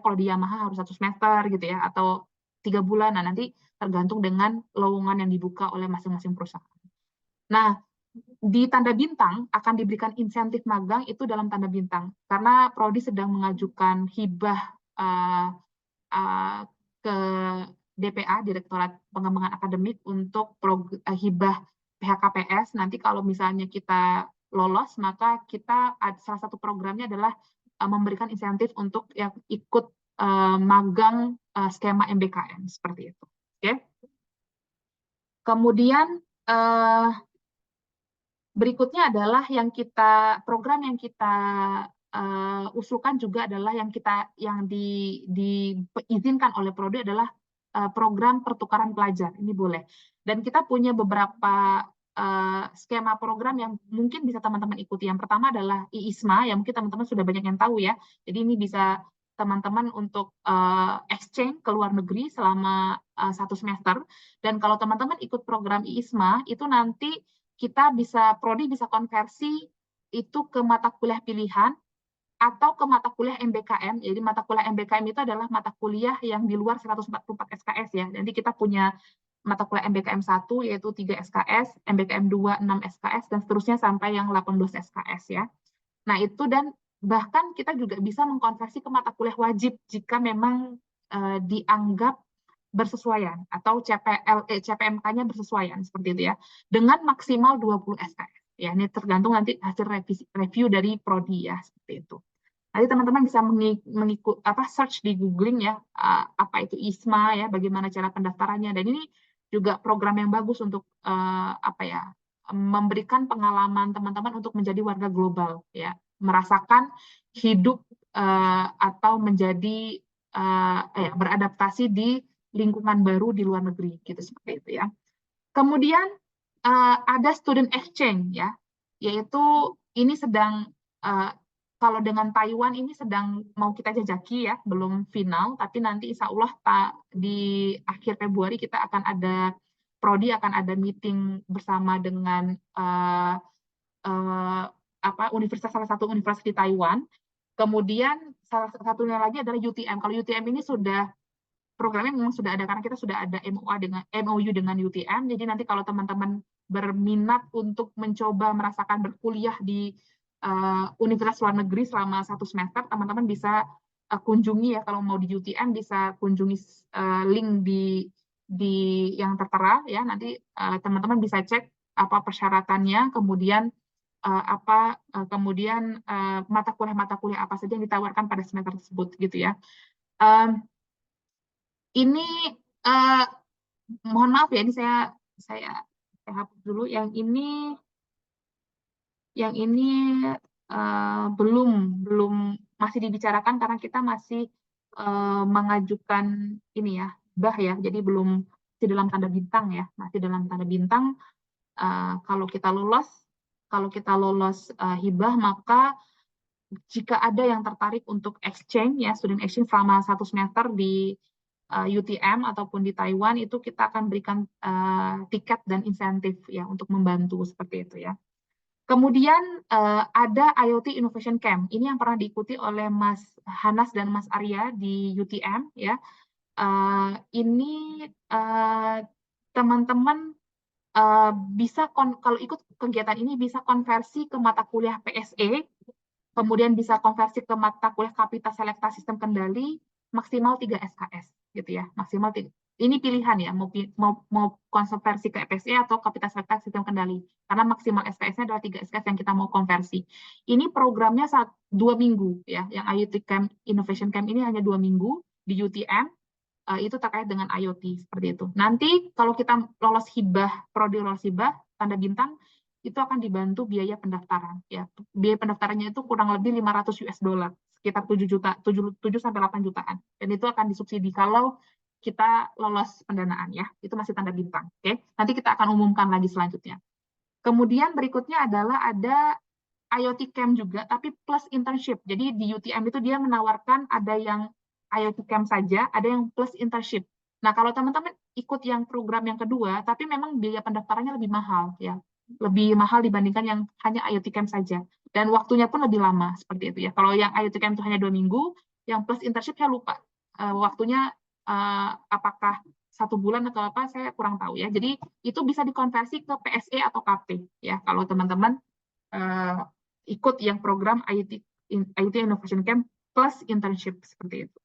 kalau di Yamaha harus 1 semester gitu ya, atau 3 bulan. Nah, nanti tergantung dengan lowongan yang dibuka oleh masing-masing perusahaan. Nah, di tanda bintang akan diberikan insentif magang itu dalam tanda bintang karena prodi sedang mengajukan hibah ke DPA Direktorat Pengembangan Akademik untuk hibah PHKPS. Nanti kalau misalnya kita lolos maka kita salah satu programnya adalah memberikan insentif untuk yang ikut magang skema MBKM seperti itu. Oke. Kemudian berikutnya adalah program yang kita usulkan juga adalah yang diizinkan oleh Prodi adalah program pertukaran pelajar. Ini boleh. Dan kita punya beberapa skema program yang mungkin bisa teman-teman ikuti. Yang pertama adalah IISMA, yang mungkin teman-teman sudah banyak yang tahu ya. Jadi ini bisa teman-teman untuk exchange ke luar negeri selama 1 semester. Dan kalau teman-teman ikut program IISMA, itu nanti Prodi bisa konversi itu ke mata kuliah pilihan atau ke mata kuliah MBKM. Jadi mata kuliah MBKM itu adalah mata kuliah yang di luar 144 SKS ya. Nanti kita punya mata kuliah MBKM 1 yaitu 3 SKS, MBKM 2 6 SKS dan seterusnya sampai yang 18 SKS ya. Nah, itu dan bahkan kita juga bisa mengkonversi ke mata kuliah wajib jika memang dianggap bersesuaian atau CPMK-nya bersesuaian seperti itu ya. Dengan maksimal 20 SKS. Ya, ini tergantung nanti hasil review dari prodi ya, seperti itu. Nanti teman-teman bisa mengikut search di googling ya, apa itu ISMA ya, bagaimana cara pendaftarannya, dan ini juga program yang bagus untuk memberikan pengalaman teman-teman untuk menjadi warga global ya, merasakan hidup atau menjadi beradaptasi di lingkungan baru di luar negeri gitu, seperti itu ya. Kemudian ada student exchange ya, yaitu ini sedang kalau dengan Taiwan ini sedang mau kita jajaki ya, belum final, tapi nanti insya Allah di akhir Februari kita akan ada Prodi akan ada meeting bersama dengan salah satu universitas di Taiwan. Kemudian salah satunya lagi adalah UTM. Kalau UTM ini programnya memang sudah ada karena kita sudah ada MOU dengan UTM. Jadi nanti kalau teman-teman berminat untuk mencoba merasakan berkuliah di universitas luar negeri selama 1 semester, teman-teman bisa kunjungi ya, kalau mau di UTM bisa kunjungi link di yang tertera ya. Nanti teman-teman bisa cek apa persyaratannya, kemudian mata kuliah apa saja yang ditawarkan pada semester tersebut gitu ya. Ini mohon maaf ya, ini saya hapus dulu. Yang ini belum masih dibicarakan karena kita masih mengajukan ini ya, hibah ya. Jadi belum masih dalam tanda bintang ya, masih dalam tanda bintang. Kalau kita lolos hibah, maka jika ada yang tertarik untuk exchange ya, student exchange selama 1 semester di UTM ataupun di Taiwan, itu kita akan berikan tiket dan insentif ya untuk membantu seperti itu ya. Kemudian ada IoT Innovation Camp. Ini yang pernah diikuti oleh Mas Hanas dan Mas Arya di UTM ya. Ini teman-teman bisa kalau ikut kegiatan ini bisa konversi ke mata kuliah PSE, kemudian bisa konversi ke mata kuliah Kapita Selekta Sistem Kendali maksimal 3 SKS gitu ya, maksimal 3. Ini pilihan ya, mau konversi ke PSE atau Kapita Selekta Sistem Kendali, karena maksimal SKS-nya adalah 3 SKS yang kita mau konversi. Ini programnya 2 minggu ya, yang IoT Camp Innovation Camp ini hanya 2 minggu di UTM. Itu terkait dengan IoT seperti itu. Nanti kalau kita lolos hibah, prodi lolos hibah, tanda bintang, itu akan dibantu biaya pendaftaran. Ya, biaya pendaftarannya itu kurang lebih 500 US dollar, sekitar 7-8 jutaan. Dan itu akan disubsidi kalau kita lolos pendanaan ya. Itu masih tanda bintang. Oke, nanti kita akan umumkan lagi selanjutnya. Kemudian berikutnya adalah ada IoT Camp juga, tapi plus internship. Jadi di UTM itu dia menawarkan ada yang IoT Camp saja, ada yang plus internship. Nah, kalau teman-teman ikut yang program yang kedua, tapi memang biaya pendaftarannya lebih mahal ya, lebih mahal dibandingkan yang hanya IoT Camp saja, dan waktunya pun lebih lama seperti itu ya. Kalau yang IoT Camp itu hanya 2 minggu, yang plus internship saya lupa waktunya apakah 1 bulan atau apa, saya kurang tahu ya. Jadi itu bisa dikonversi ke PSE atau KP ya, kalau teman-teman ikut yang program IoT Innovation Camp plus internship seperti itu.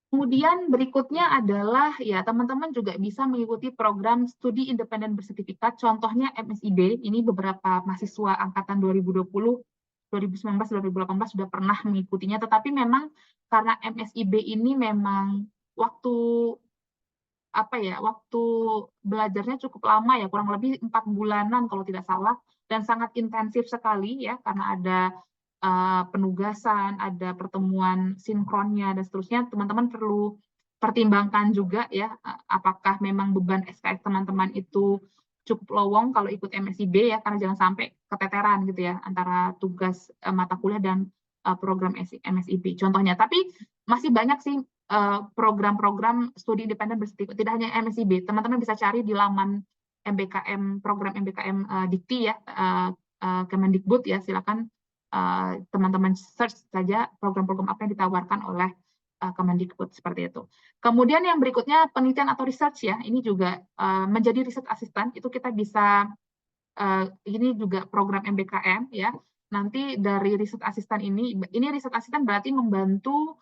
Kemudian berikutnya adalah ya teman-teman juga bisa mengikuti program studi independen bersertifikat, contohnya MSID. Ini beberapa mahasiswa angkatan 2020 2019-2018 sudah pernah mengikutinya, tetapi memang karena MSIB ini memang waktu waktu belajarnya cukup lama ya, kurang lebih 4 bulanan kalau tidak salah, dan sangat intensif sekali ya, karena ada penugasan, ada pertemuan sinkronnya dan seterusnya. Teman-teman perlu pertimbangkan juga ya, apakah memang beban SKS teman-teman itu cukup lowong kalau ikut MSIB ya, karena jangan sampai keteteran gitu ya antara tugas mata kuliah dan program MSIB contohnya. Tapi masih banyak sih program-program studi independen bersertifikat, tidak hanya MSIB. Teman-teman bisa cari di laman MBKM, program MBKM Dikti ya, Kemendikbud ya, silakan teman-teman search saja program-program apa yang ditawarkan oleh Kemendikbud seperti itu. Kemudian yang berikutnya penelitian atau research ya, ini juga menjadi riset asisten, itu kita bisa ini juga program MBKM ya. Nanti dari riset asisten ini riset asisten berarti membantu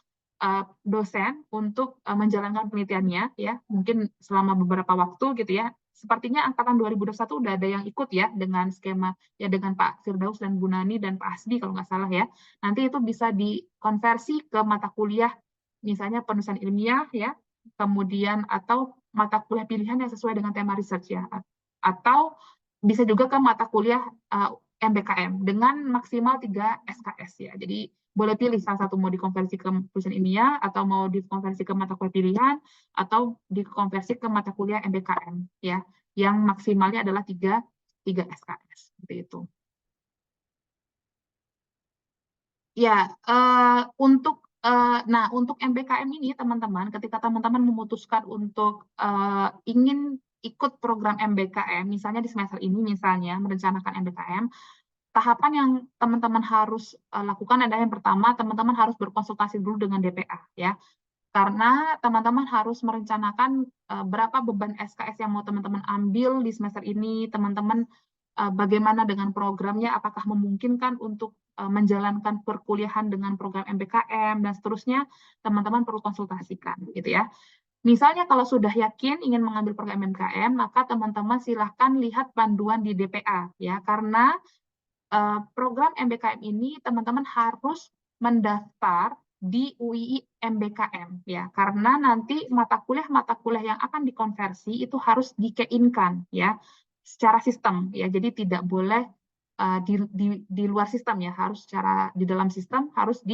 dosen untuk menjalankan penelitiannya ya, mungkin selama beberapa waktu gitu ya. Sepertinya angkatan 2021 udah ada yang ikut ya dengan skema ya, dengan Pak Firdaus dan Bu Nani dan Pak Asdi kalau nggak salah ya. Nanti itu bisa dikonversi ke mata kuliah misalnya penulisan ilmiah ya, kemudian atau mata kuliah pilihan yang sesuai dengan tema research ya, atau bisa juga ke mata kuliah MBKM dengan maksimal 3 SKS ya. Jadi boleh pilih salah satu, mau dikonversi ke penulisan ilmiah atau mau dikonversi ke mata kuliah pilihan atau dikonversi ke mata kuliah MBKM ya, yang maksimalnya adalah 3 SKS seperti itu. Ya, untuk MBKM ini teman-teman, ketika teman-teman memutuskan untuk ingin ikut program MBKM, misalnya di semester ini misalnya merencanakan MBKM, tahapan yang teman-teman harus lakukan adalah yang pertama, teman-teman harus berkonsultasi dulu dengan DPA ya. Karena teman-teman harus merencanakan berapa beban SKS yang mau teman-teman ambil di semester ini, teman-teman bagaimana dengan programnya, apakah memungkinkan untuk menjalankan perkuliahan dengan program MBKM dan seterusnya, teman-teman perlu konsultasikan gitu ya. Misalnya kalau sudah yakin ingin mengambil program MBKM, maka teman-teman silahkan lihat panduan di DPA ya, karena program MBKM ini teman-teman harus mendaftar di UII MBKM ya, karena nanti mata kuliah yang akan dikonversi itu harus dikeinkan ya secara sistem ya, jadi tidak boleh di luar sistem ya, harus secara di dalam sistem harus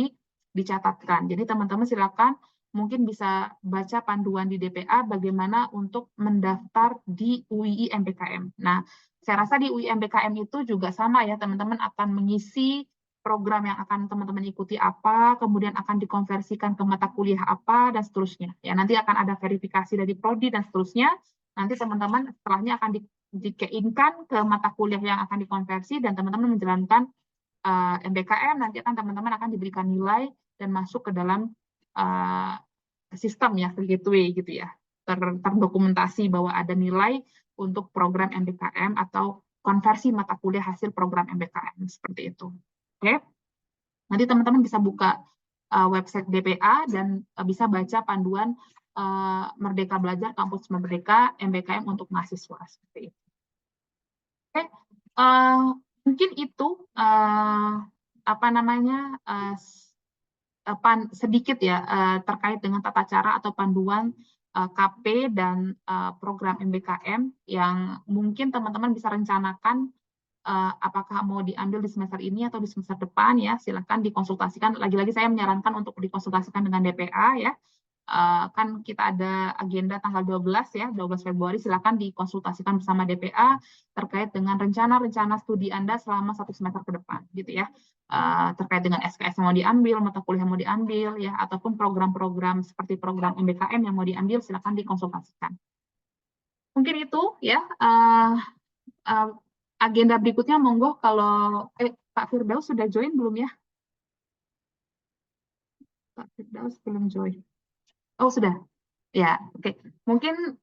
dicatatkan. Jadi teman-teman silakan mungkin bisa baca panduan di DPA bagaimana untuk mendaftar di UII MBKM. Nah, saya rasa di UII MBKM itu juga sama ya, teman-teman akan mengisi program yang akan teman-teman ikuti apa, kemudian akan dikonversikan ke mata kuliah apa, dan seterusnya. Ya, nanti akan ada verifikasi dari prodi dan seterusnya. Nanti teman-teman setelahnya akan dikeinkan ke mata kuliah yang akan dikonversi, dan teman-teman menjalankan MBKM, nanti teman-teman akan diberikan nilai dan masuk ke dalam sistem ya, gateway gitu ya, terdokumentasi bahwa ada nilai untuk program MBKM atau konversi mata kuliah hasil program MBKM seperti itu. Oke, nanti teman-teman bisa buka website DPA dan bisa baca panduan Merdeka Belajar Kampus Merdeka MBKM untuk mahasiswa seperti itu. Oke, mungkin itu sedikit ya terkait dengan tata cara atau panduan KP dan program MBKM yang mungkin teman-teman bisa rencanakan apakah mau diambil di semester ini atau di semester depan ya, silakan dikonsultasikan. Lagi-lagi saya menyarankan untuk dikonsultasikan dengan DPA ya. Kan kita ada agenda tanggal 12 ya, 12 Februari, silakan dikonsultasikan bersama DPA terkait dengan rencana-rencana studi Anda selama 1 semester ke depan gitu ya. Terkait dengan SKS yang mau diambil, mata kuliah yang mau diambil ya, ataupun program-program seperti program MBKM yang mau diambil, silakan dikonsultasikan. Mungkin itu ya. Agenda berikutnya monggo kalau Pak Firdaus sudah join belum ya? Pak Firdaus belum join. Oh, sudah. Ya, oke. Mungkin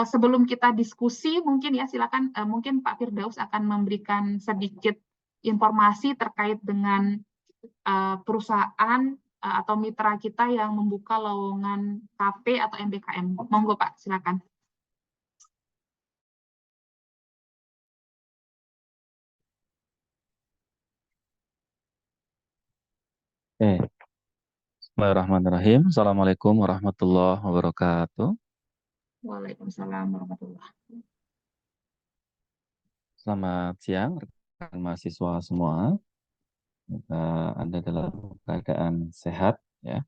sebelum kita diskusi, mungkin ya silakan mungkin Pak Firdaus akan memberikan sedikit informasi terkait dengan perusahaan atau mitra kita yang membuka lowongan KP atau MBKM. Monggo Pak, silakan. Oke, Bismillahirrahmanirrahim. Assalamualaikum warahmatullahi wabarakatuh. Waalaikumsalam warahmatullahi wabarakatuh. Selamat siang, rekan mahasiswa semua. Anda dalam keadaan sehat, ya.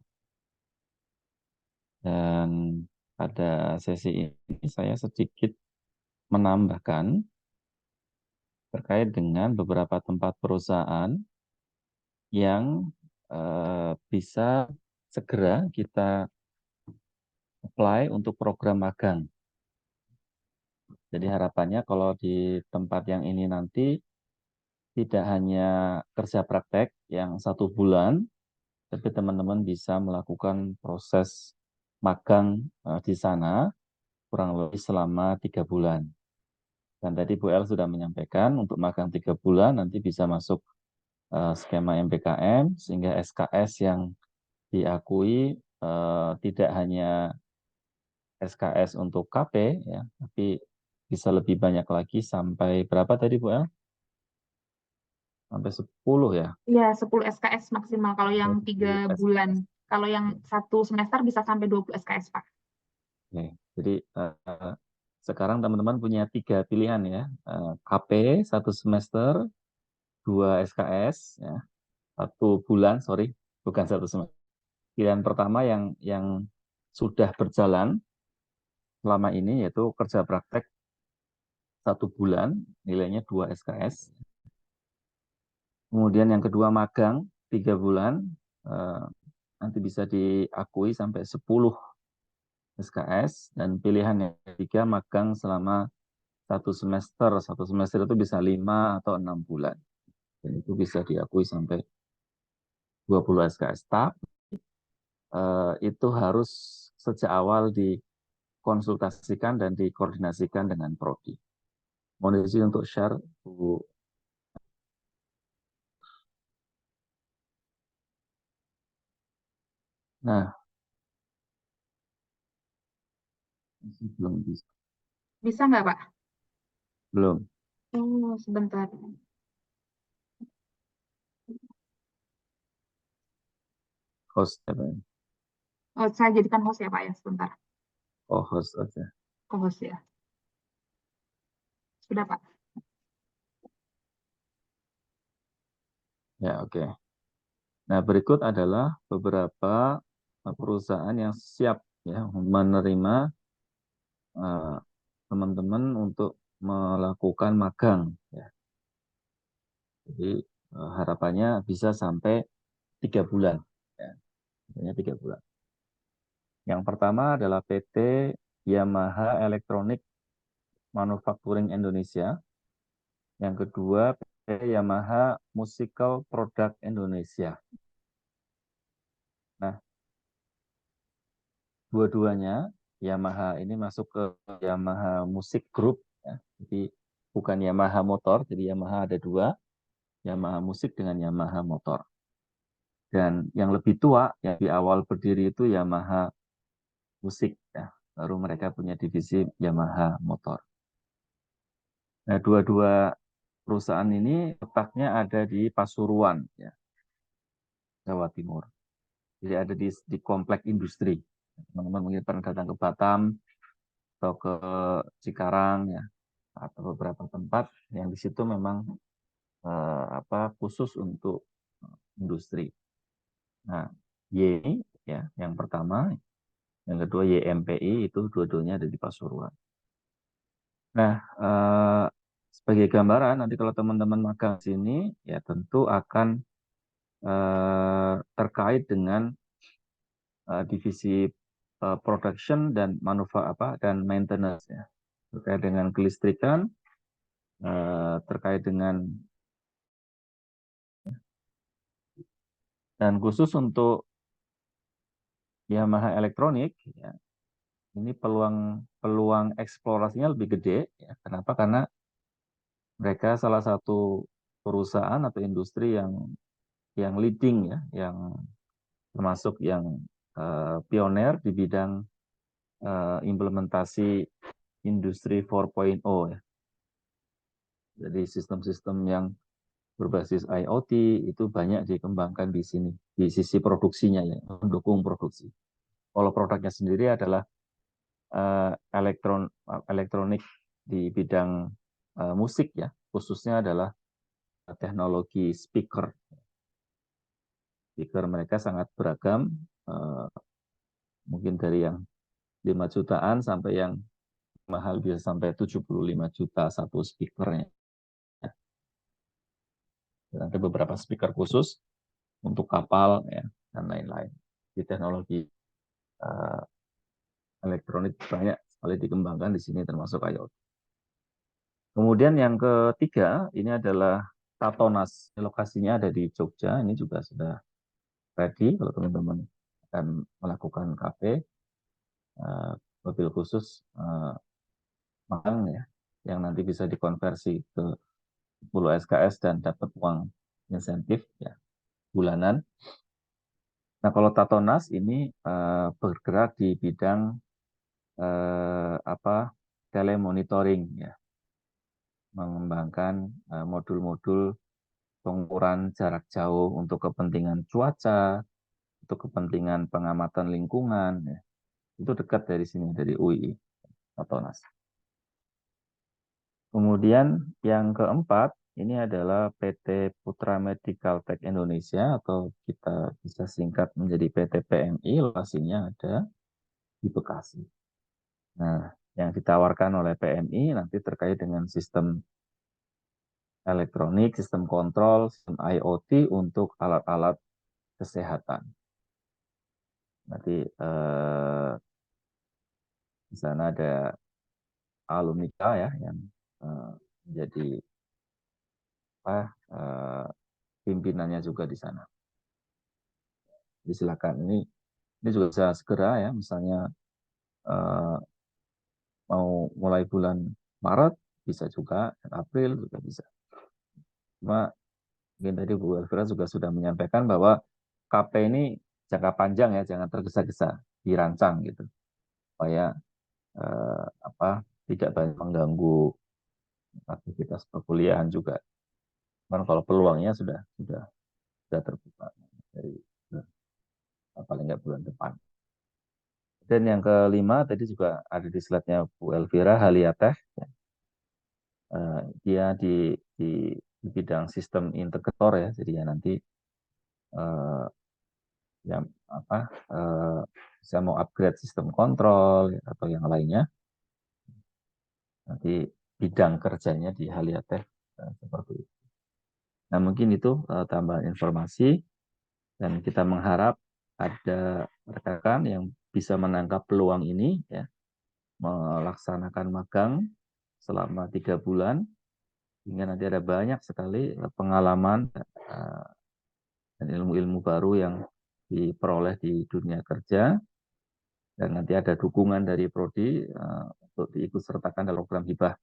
Dan pada sesi ini saya sedikit menambahkan terkait dengan beberapa tempat perusahaan yang bisa segera kita apply untuk program magang. Jadi harapannya kalau di tempat yang ini nanti tidak hanya kerja praktek yang 1 bulan, tapi teman-teman bisa melakukan proses magang di sana kurang lebih selama 3 bulan. Dan tadi Bu El sudah menyampaikan untuk magang 3 bulan nanti bisa masuk skema MBKM sehingga SKS yang diakui tidak hanya SKS untuk KP ya, tapi bisa lebih banyak lagi sampai berapa tadi Bu El? Sampai 10 ya. Ya, 10 SKS maksimal kalau yang 3 10 bulan. SKS. Kalau yang 1 semester bisa sampai 20 SKS, Pak. Oke. Jadi sekarang teman-teman punya 3 pilihan ya. KP 1 semester, 2 SKS, ya. 1 bulan, sorry, bukan 1 semester. Pilihan pertama yang sudah berjalan selama ini yaitu kerja praktek 1 bulan, nilainya 2 SKS. Kemudian yang kedua magang 3 bulan, nanti bisa diakui sampai 10 SKS. Dan pilihan yang ketiga magang selama 1 semester. 1 semester itu bisa 5 atau 6 bulan. Dan itu bisa diakui sampai 20 SKS. Tapi itu harus sejak awal dikonsultasikan dan dikoordinasikan dengan Prodi. Mohon izin untuk share, Bu. Nah, belum bisa. Bisa nggak, Pak? Belum. Oh, sebentar. Host apa ya? Oh, saya jadikan host ya, Pak, ya, sebentar. Oh, host aja. Host ya. Sudah, Pak. Ya, oke. Nah, berikut adalah beberapa perusahaan yang siap ya menerima teman-teman untuk melakukan magang ya. Jadi harapannya bisa sampai 3 bulan ya. Hanya 3 bulan. Yang pertama adalah PT Yamaha Electronic Manufacturing Indonesia. Yang kedua PT Yamaha Musical Product Indonesia. Nah, dua-duanya Yamaha ini masuk ke Yamaha Music Group ya. Jadi bukan Yamaha Motor, jadi Yamaha ada 2, Yamaha Musik dengan Yamaha Motor. Dan yang lebih tua yang di awal berdiri itu Yamaha Musik ya. Baru mereka punya divisi Yamaha Motor. Nah, dua-dua perusahaan ini letaknya ada di Pasuruan ya, Jawa Timur. Jadi ada di komplek industri. Teman-teman mungkin pernah datang ke Batam atau ke Cikarang ya, atau beberapa tempat yang di situ memang khusus untuk industri. Nah, Y ya, yang pertama, yang kedua YMPI itu dua-duanya ada di Pasuruan. Nah, sebagai gambaran nanti kalau teman-teman magang sini ya tentu akan terkait dengan divisi production dan dan maintenance ya. Terkait dengan kelistrikan, terkait dengan dan khusus untuk Yamaha Elektronik ya, ini peluang eksplorasinya lebih gede ya. Kenapa? Karena mereka salah satu perusahaan atau industri yang leading ya, yang termasuk yang pioner di bidang implementasi industri 4.0 ya. Jadi sistem-sistem yang berbasis IoT itu banyak dikembangkan di sini, di sisi produksinya ya, mendukung produksi. Kalau produknya sendiri adalah elektronik di bidang musik ya, khususnya adalah teknologi speaker. Speaker mereka sangat beragam, mungkin dari yang 5 jutaan sampai yang mahal bisa sampai 75 juta satu speakernya. Dan ada beberapa speaker khusus untuk kapal ya, dan lain-lain. Di teknologi elektronik banyak sekali dikembangkan di sini termasuk IoT. Kemudian yang ketiga ini adalah Tatonas. Lokasinya ada di Jogja. Ini juga sudah ready kalau teman-teman akan melakukan kafe mobil khusus magang ya, yang nanti bisa dikonversi ke 10 SKS dan dapat uang insentif ya bulanan. Nah kalau Tatonas ini bergerak di bidang telemonitoring ya, mengembangkan modul-modul pengukuran jarak jauh untuk kepentingan cuaca, untuk kepentingan pengamatan lingkungan ya. Itu dekat dari sini, dari UI Tatonas. Kemudian yang keempat ini adalah PT Putra Medical Tech Indonesia atau kita bisa singkat menjadi PT PMI, lokasinya ada di Bekasi. Nah, yang ditawarkan oleh PMI nanti terkait dengan sistem elektronik, sistem kontrol, sistem IoT untuk alat-alat kesehatan. Nanti di sana ada alumni ya yang menjadi pimpinannya juga di sana. Jadi silakan ini juga bisa segera ya, misalnya mau mulai bulan Maret bisa juga, April juga bisa. Cuma mungkin tadi Bu Elvira juga sudah menyampaikan bahwa KP ini jangka panjang ya, jangan tergesa-gesa dirancang gitu, supaya tidak banyak mengganggu aktivitas perkuliahan juga. Cuman kalau peluangnya sudah terbuka dari paling nggak bulan depan. Dan yang kelima tadi juga ada di slide-nya Bu Elvira, Haliatech. Dia di bidang sistem integrator ya, jadi ya nanti saya mau upgrade sistem kontrol atau yang lainnya. Nanti bidang kerjanya di Haliatech seperti itu. Nah mungkin itu tambahan informasi dan kita mengharap ada rekan yang bisa menangkap peluang ini ya, melaksanakan magang selama 3 bulan sehingga nanti ada banyak sekali pengalaman dan ilmu-ilmu baru yang diperoleh di dunia kerja dan nanti ada dukungan dari Prodi untuk diikut sertakan dalam program hibah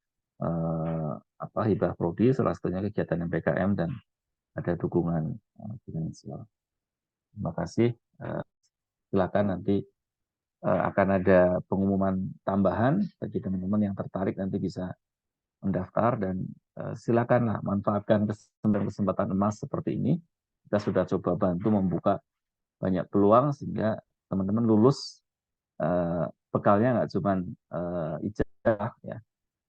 Prodi, salah satunya kegiatan MPKM dan ada dukungan finansial. Terima kasih. Silakan nanti akan ada pengumuman tambahan bagi teman-teman yang tertarik nanti bisa mendaftar dan silakanlah manfaatkan kesempatan emas seperti ini. Kita sudah coba bantu membuka banyak peluang sehingga teman-teman lulus bekalnya nggak cuma ijazah ya,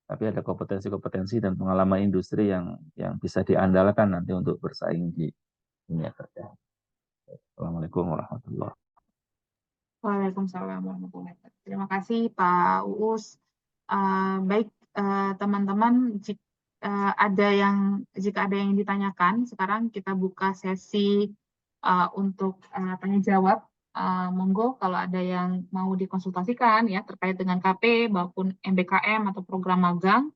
tapi ada kompetensi-kompetensi dan pengalaman industri yang bisa diandalkan nanti untuk bersaing di dunia kerja. Assalamualaikum warahmatullahi wabarakatuh. Waalaikumsalam warahmatullahi wabarakatuh. Terima kasih Pak Uus. Baik teman-teman, jika ada yang ditanyakan, sekarang kita buka sesi untuk tanya jawab. Monggo kalau ada yang mau dikonsultasikan ya terkait dengan KP maupun MBKM atau program magang,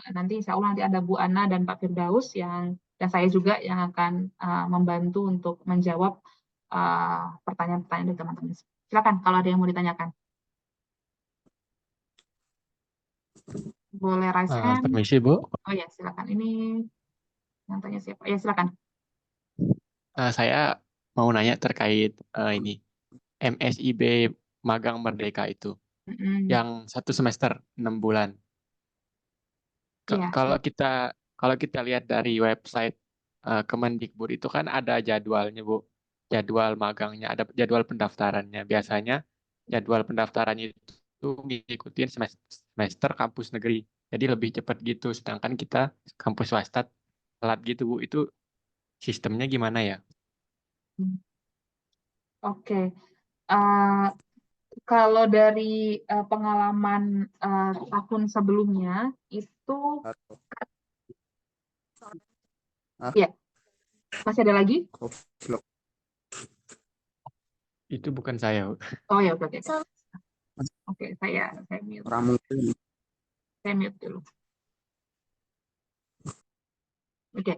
nanti insya Allah nanti ada Bu Ana dan Pak Firdaus dan saya juga yang akan membantu untuk menjawab pertanyaan-pertanyaan dari teman-teman. Silakan kalau ada yang mau ditanyakan. Boleh raise hand. Permisi Bu. Oh ya silakan. Ini yang tanya siapa? Ya silakan. Saya mau nanya terkait ini MSIB magang merdeka itu yang 1 semester 6 bulan. Iya, Kalau kita lihat dari website Kemendikbud itu kan ada jadwalnya, Bu. Jadwal magangnya, ada jadwal pendaftarannya. Biasanya jadwal pendaftarannya itu ngikutin semester kampus negeri. Jadi lebih cepat gitu. Sedangkan kita kampus swasta telat gitu, Bu. Itu sistemnya gimana ya? Oke. Kalau dari pengalaman tahun sebelumnya itu ya masih ada lagi? Itu bukan saya, Bu. Oh ya, oke. Oke, saya mute. Saya mute dulu. Oke,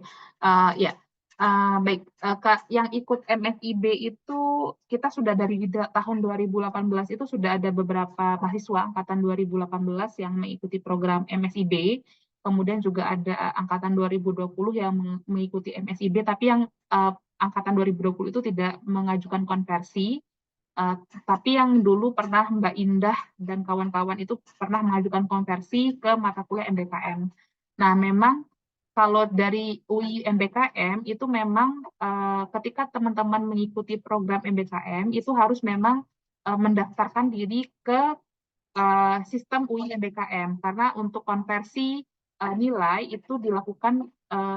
ya. Baik, Kak, yang ikut MSIB itu kita sudah dari tahun 2018 itu sudah ada beberapa mahasiswa angkatan 2018 yang mengikuti program MSIB. Kemudian juga ada angkatan 2020 yang mengikuti MSIB, tapi yang angkatan 2020 itu tidak mengajukan konversi. Tapi yang dulu pernah Mbak Indah dan kawan-kawan itu pernah mengajukan konversi ke mata kuliah MBKM. Nah, memang kalau dari UI MBKM itu memang ketika teman-teman mengikuti program MBKM itu harus memang mendaftarkan diri ke sistem UI MBKM karena untuk konversi nilai itu dilakukan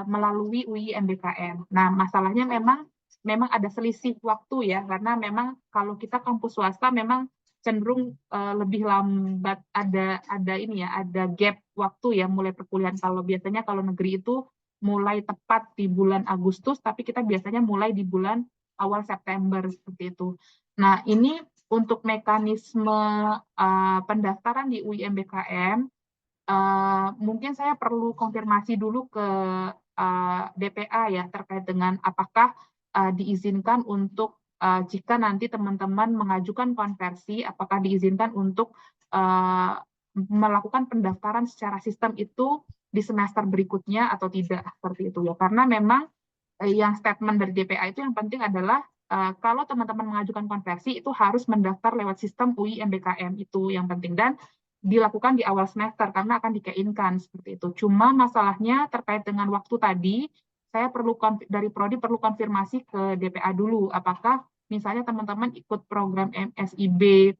melalui UI MBKM. Nah, masalahnya memang ada selisih waktu ya karena memang kalau kita kampus swasta memang cenderung lebih lambat, ada ini ya, ada gap waktu ya mulai perkuliahan. Kalau biasanya kalau negeri itu mulai tepat di bulan Agustus, tapi kita biasanya mulai di bulan awal September seperti itu. Nah, ini untuk mekanisme pendaftaran di UI MBKM, mungkin saya perlu konfirmasi dulu ke DPA ya terkait dengan apakah diizinkan untuk jika nanti teman-teman mengajukan konversi, apakah diizinkan untuk melakukan pendaftaran secara sistem itu di semester berikutnya atau tidak, seperti itu ya. Karena memang yang statement dari DPA itu yang penting adalah kalau teman-teman mengajukan konversi itu harus mendaftar lewat sistem UI MBKM, itu yang penting, dan dilakukan di awal semester karena akan dikeinkan seperti itu. Cuma masalahnya terkait dengan waktu tadi, saya perlu dari Prodi perlu konfirmasi ke DPA dulu apakah misalnya teman-teman ikut program MSIB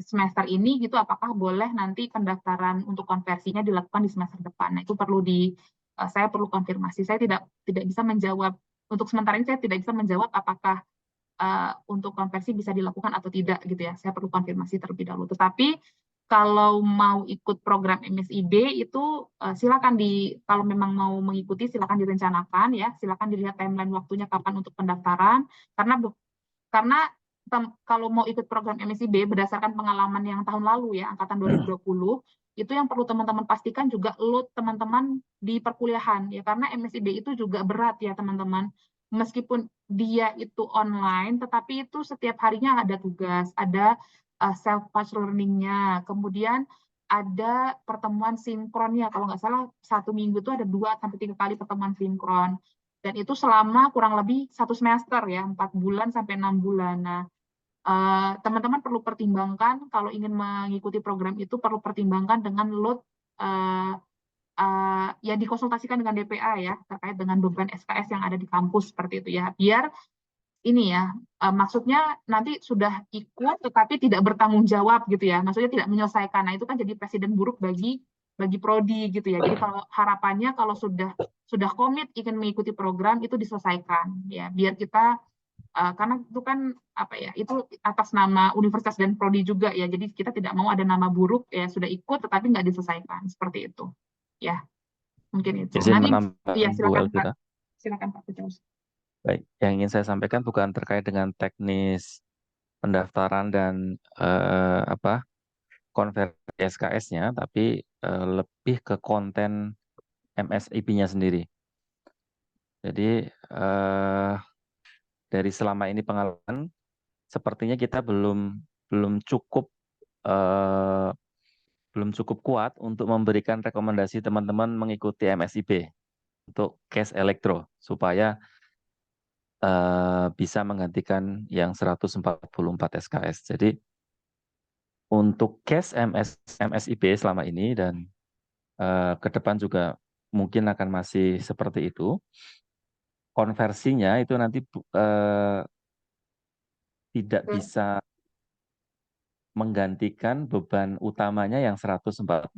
semester ini gitu, apakah boleh nanti pendaftaran untuk konversinya dilakukan di semester depan. Nah, itu perlu saya perlu konfirmasi. Saya tidak bisa menjawab untuk sementara ini, saya tidak bisa menjawab apakah untuk konversi bisa dilakukan atau tidak gitu ya. Saya perlu konfirmasi terlebih dahulu. Tetapi kalau mau ikut program MSIB itu silakan kalau memang mau mengikuti silakan direncanakan ya, silakan dilihat timeline waktunya kapan untuk pendaftaran karena kalau mau ikut program MSIB berdasarkan pengalaman yang tahun lalu ya, angkatan 2020, itu yang perlu teman-teman pastikan juga load teman-teman di perkuliahan ya, karena MSIB itu juga berat ya teman-teman. Meskipun dia itu online, tetapi itu setiap harinya ada tugas, ada self-paced learning-nya, kemudian ada pertemuan sinkronnya, kalau nggak salah 1 minggu itu ada 2-3 kali pertemuan sinkron. Dan itu selama kurang lebih 1 semester ya, 4 bulan sampai 6 bulan. Nah, teman-teman perlu pertimbangkan kalau ingin mengikuti program itu perlu pertimbangkan dengan load ya dikonsultasikan dengan DPA ya terkait dengan beban SKS yang ada di kampus seperti itu ya, biar ini ya maksudnya nanti sudah ikut tetapi tidak bertanggung jawab gitu ya, maksudnya tidak menyelesaikan. Nah, itu kan jadi presiden buruk bagi prodi gitu ya. Jadi kalau harapannya kalau sudah komit ingin mengikuti program itu diselesaikan ya, biar kita karena itu kan apa ya, itu atas nama universitas dan prodi juga ya, jadi kita tidak mau ada nama buruk ya, sudah ikut tetapi nggak diselesaikan seperti itu ya, mungkin itu. Izin Nanti menambahkan ya Bu silakan Elvira. Pak, silakan Pak Firdaus. Baik, yang ingin saya sampaikan bukan terkait dengan teknis pendaftaran dan konversi SKS-nya, tapi lebih ke konten MSIB-nya sendiri. Jadi dari selama ini pengalaman, sepertinya kita belum cukup kuat untuk memberikan rekomendasi teman-teman mengikuti MSIB untuk case elektro supaya bisa menggantikan yang 144 SKS. Jadi untuk case MSIB selama ini dan ke depan juga mungkin akan masih seperti itu. Konversinya itu nanti tidak bisa menggantikan beban utamanya yang 144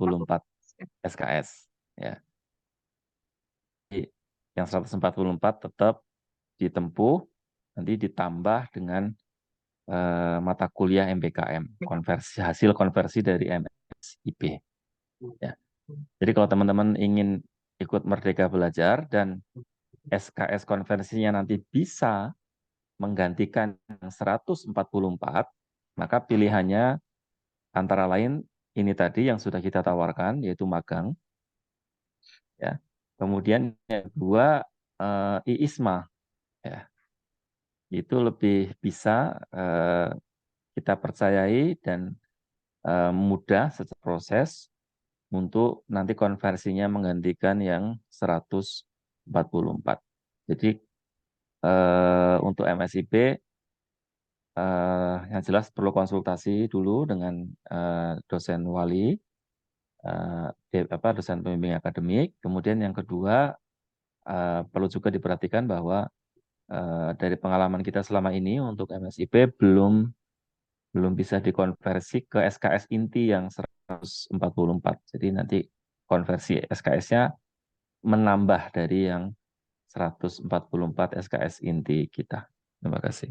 SKS. Ya. Jadi, yang 144 tetap ditempuh, nanti ditambah dengan mata kuliah MBKM, hasil konversi dari MSIP. Ya. Jadi kalau teman-teman ingin ikut Merdeka Belajar dan SKS konversinya nanti bisa menggantikan 144, maka pilihannya antara lain ini tadi yang sudah kita tawarkan, yaitu magang. Ya. Kemudian yang kedua, IISMA. Ya. Itu lebih bisa kita percayai dan mudah secara proses untuk nanti konversinya menggantikan yang 144. Jadi untuk MSIP yang jelas perlu konsultasi dulu dengan dosen wali, dosen pembimbing akademik. Kemudian yang kedua perlu juga diperhatikan bahwa dari pengalaman kita selama ini untuk MSIP belum bisa dikonversi ke SKS inti yang 144. Jadi nanti konversi SKS-nya menambah dari yang 144 SKS inti kita. Terima kasih.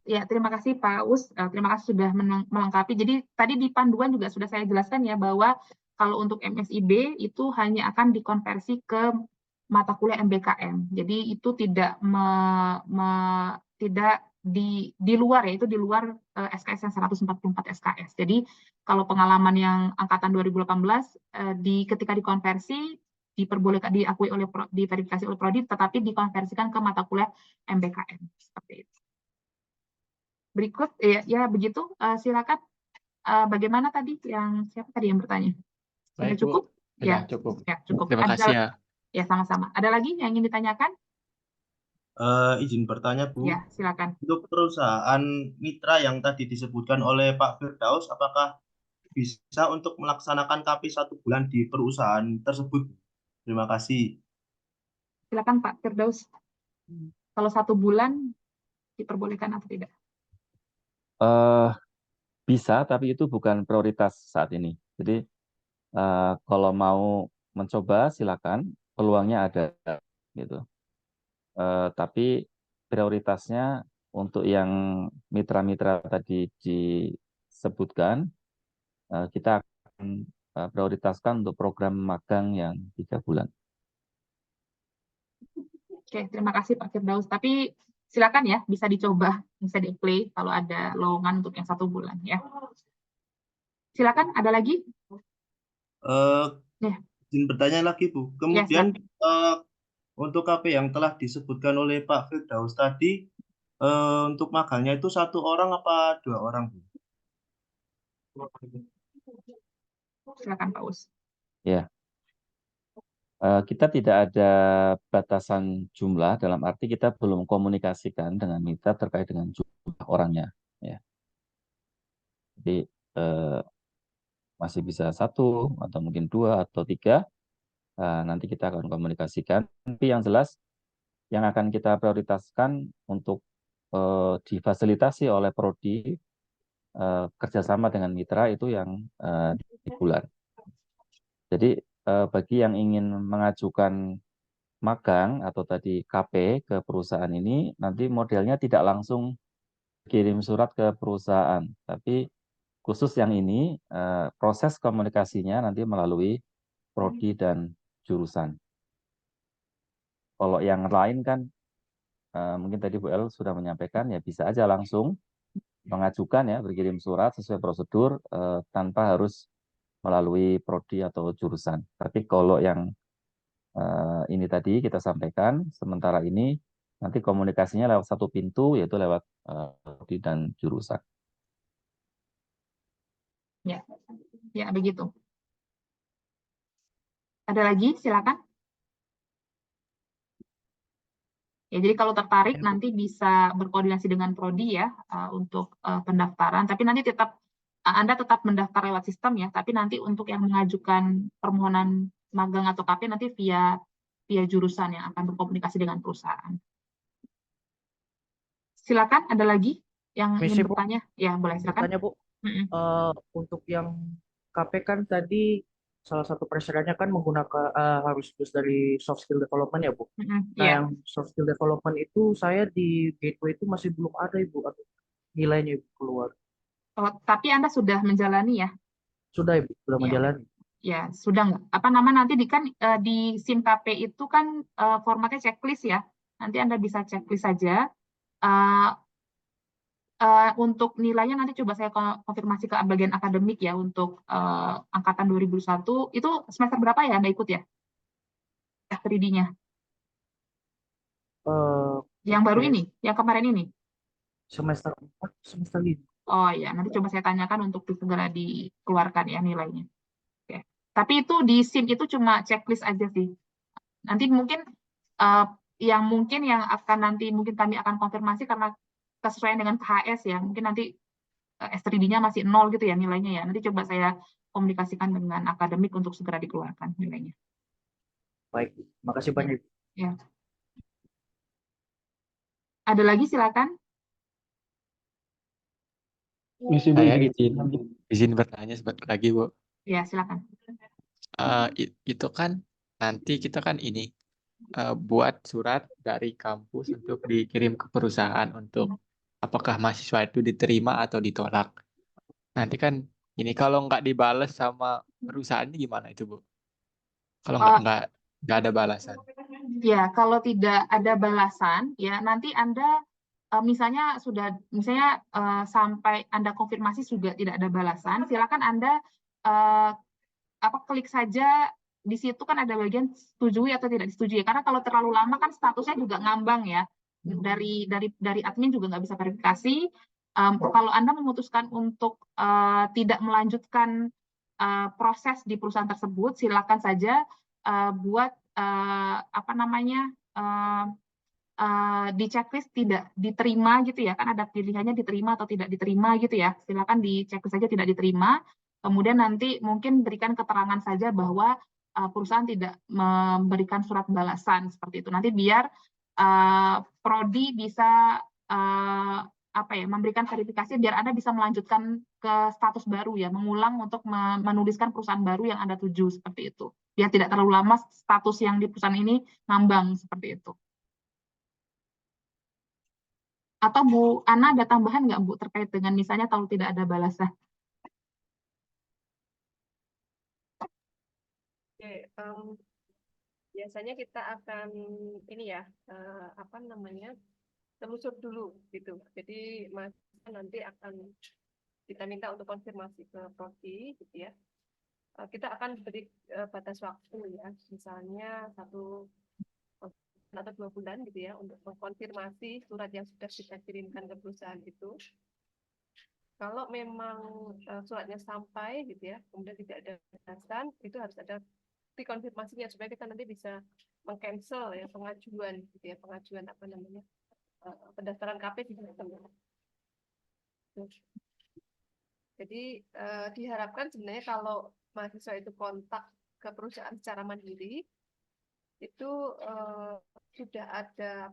Ya, terima kasih Pak Us. Terima kasih sudah melengkapi. Jadi tadi di panduan juga sudah saya jelaskan ya bahwa kalau untuk MSIB itu hanya akan dikonversi ke mata kuliah MBKM. Jadi itu tidak tidak di luar ya, itu di luar SKS yang 144 SKS. Jadi kalau pengalaman yang angkatan 2018 ketika dikonversi diperbolehkan diverifikasi oleh prodi, tetapi dikonversikan ke mata kuliah MBKM seperti itu. Berikut ya begitu. Silakan. Bagaimana tadi siapa tadi yang bertanya? Sudah Baik, cukup? Bu. Ya, cukup. ya cukup. Terima kasih ya. Ya sama-sama. Ada lagi yang ingin ditanyakan? Izin bertanya, Bu. Ya, silakan. Untuk perusahaan mitra yang tadi disebutkan oleh Pak Firdaus, apakah bisa untuk melaksanakan KP 1 bulan di perusahaan tersebut? Terima kasih. Silakan Pak Firdaus. Kalau 1 bulan diperbolehkan atau tidak? Bisa, tapi itu bukan prioritas saat ini. Jadi kalau mau mencoba silakan, peluangnya ada gitu. Tapi prioritasnya untuk yang mitra-mitra tadi disebutkan, kita akan prioritaskan untuk program magang yang 3 bulan. Oke, terima kasih Pak Firdaus. Tapi silakan ya, bisa dicoba, bisa di-play kalau ada lowongan untuk yang 1 bulan ya. Silakan, ada lagi? Izin bertanya lagi, Bu. Kemudian untuk KP yang telah disebutkan oleh Pak Firdaus tadi, untuk magangnya itu 1 orang apa 2 orang, Bu? Silakan Pak Us. Ya. Kita tidak ada batasan jumlah, dalam arti kita belum komunikasikan dengan mitra terkait dengan jumlah orangnya. Ya. Jadi masih bisa 1 atau mungkin 2 atau 3. Nanti kita akan komunikasikan. Tapi yang jelas yang akan kita prioritaskan untuk difasilitasi oleh prodi kerjasama dengan mitra itu yang di bulan. Jadi bagi yang ingin mengajukan magang atau tadi KP ke perusahaan ini, nanti modelnya tidak langsung kirim surat ke perusahaan, tapi khusus yang ini proses komunikasinya nanti melalui prodi dan jurusan. Kalau yang lain kan mungkin tadi Bu El sudah menyampaikan, ya bisa aja langsung mengajukan ya, berkirim surat sesuai prosedur tanpa harus melalui prodi atau jurusan. Tapi kalau yang ini tadi kita sampaikan, sementara ini nanti komunikasinya lewat 1 pintu, yaitu lewat prodi dan jurusan. Ya, begitu. Ada lagi? Silakan. Ya, jadi kalau tertarik nanti bisa berkoordinasi dengan prodi ya untuk pendaftaran. Tapi nanti Anda tetap mendaftar lewat sistem ya. Tapi nanti untuk yang mengajukan permohonan magang atau KP nanti via jurusan yang akan berkomunikasi dengan perusahaan. Silakan, ada lagi yang ingin Misi, Bu. bertanya? Ya, boleh silakan. Bertanya, Bu. Mm-mm. Untuk yang KP kan tadi salah satu persyaratnya kan menggunakan harus lulus dari soft skill development ya, Bu. Mm-mm. Nah, Ya. yang soft skill development itu saya di gateway itu masih belum ada, Ibu, atau nilainya Ibu keluar. Oh, tapi Anda sudah menjalani ya? Sudah, Ibu, sudah Ya. menjalani. Ya, sudah nggak? Apa nama nanti di SIM KP itu kan formatnya checklist ya. Nanti Anda bisa checklist saja. Untuk nilainya nanti coba saya konfirmasi ke bagian akademik ya untuk angkatan 2001. Itu semester berapa ya Anda ikut ya? S3D-nya. Yang baru Oke. ini, yang kemarin ini. Semester 4, semester 5. Oh ya, nanti coba saya tanyakan untuk segera dikeluarkan ya nilainya. Oke. Tapi itu di SIM itu cuma checklist aja sih. Nanti mungkin yang akan nanti mungkin kami akan konfirmasi karena kesesuaian dengan KHS ya. Mungkin nanti S3D-nya masih 0 gitu ya nilainya ya. Nanti coba saya komunikasikan dengan akademik untuk segera dikeluarkan nilainya. Baik, makasih banyak. Ya. Ada lagi silakan. Saya izin bertanya sebentar lagi, Bu. Ya, silakan. Itu kan nanti kita kan ini buat surat dari kampus untuk dikirim ke perusahaan untuk apakah mahasiswa itu diterima atau ditolak. Nanti kan ini kalau nggak dibales sama perusahaannya gimana itu, Bu? Kalau nggak ada balasan. Ya, kalau tidak ada balasan, ya nanti Anda misalnya sampai Anda konfirmasi juga tidak ada balasan, silakan Anda klik saja di situ kan ada bagian setujui atau tidak disetujui. Karena kalau terlalu lama kan statusnya juga ngambang ya. Dari admin juga nggak bisa verifikasi. Kalau Anda memutuskan untuk tidak melanjutkan proses di perusahaan tersebut, silakan saja buat di checklist tidak diterima gitu ya, kan ada pilihannya diterima atau tidak diterima gitu ya, silakan di checklist saja tidak diterima, kemudian nanti mungkin berikan keterangan saja bahwa perusahaan tidak memberikan surat balasan seperti itu, nanti biar prodi bisa memberikan verifikasi biar Anda bisa melanjutkan ke status baru ya, mengulang untuk menuliskan perusahaan baru yang Anda tuju seperti itu, biar tidak terlalu lama status yang di perusahaan ini ngambang seperti itu. Atau Bu Ana ada tambahan nggak Bu terkait dengan misalnya kalau tidak ada balasan? Oke, biasanya kita akan ini ya telusur dulu gitu. Jadi nanti akan kita minta untuk konfirmasi ke prodi gitu ya. Kita akan beri batas waktu ya, misalnya 1 atau 2 bulan gitu ya untuk mengkonfirmasi surat yang sudah kita kirimkan ke perusahaan itu. Kalau memang suratnya sampai gitu ya, kemudian tidak ada balasan, itu harus ada dikonfirmasinya supaya kita nanti bisa meng-cancel ya pengajuan gitu ya, pengajuan pendaftaran KP di sistem. Jadi diharapkan sebenarnya kalau mahasiswa itu kontak ke perusahaan secara mandiri itu sudah ada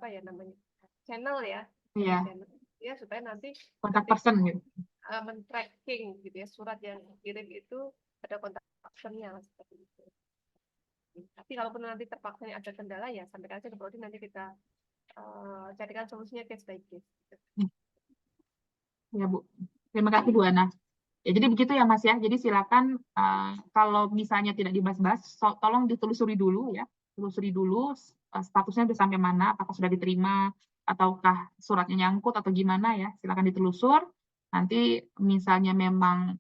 channel ya, channel ya supaya nanti kontak person gitu. Men-tracking gitu ya surat yang dikirim itu ada kontak personnya seperti itu. Tapi kalaupun nanti terpaksanya ada kendala ya sampaikan aja ke prodi, nanti kita carikan solusinya case by case. Ya Bu, terima kasih Bu Ana. Ya, jadi begitu ya Mas ya. Jadi silakan kalau misalnya tidak dibahas-bahas, tolong ditelusuri dulu ya. Telusuri dulu statusnya sudah sampai mana, apakah sudah diterima ataukah suratnya nyangkut atau gimana ya. Silakan ditelusur. Nanti misalnya memang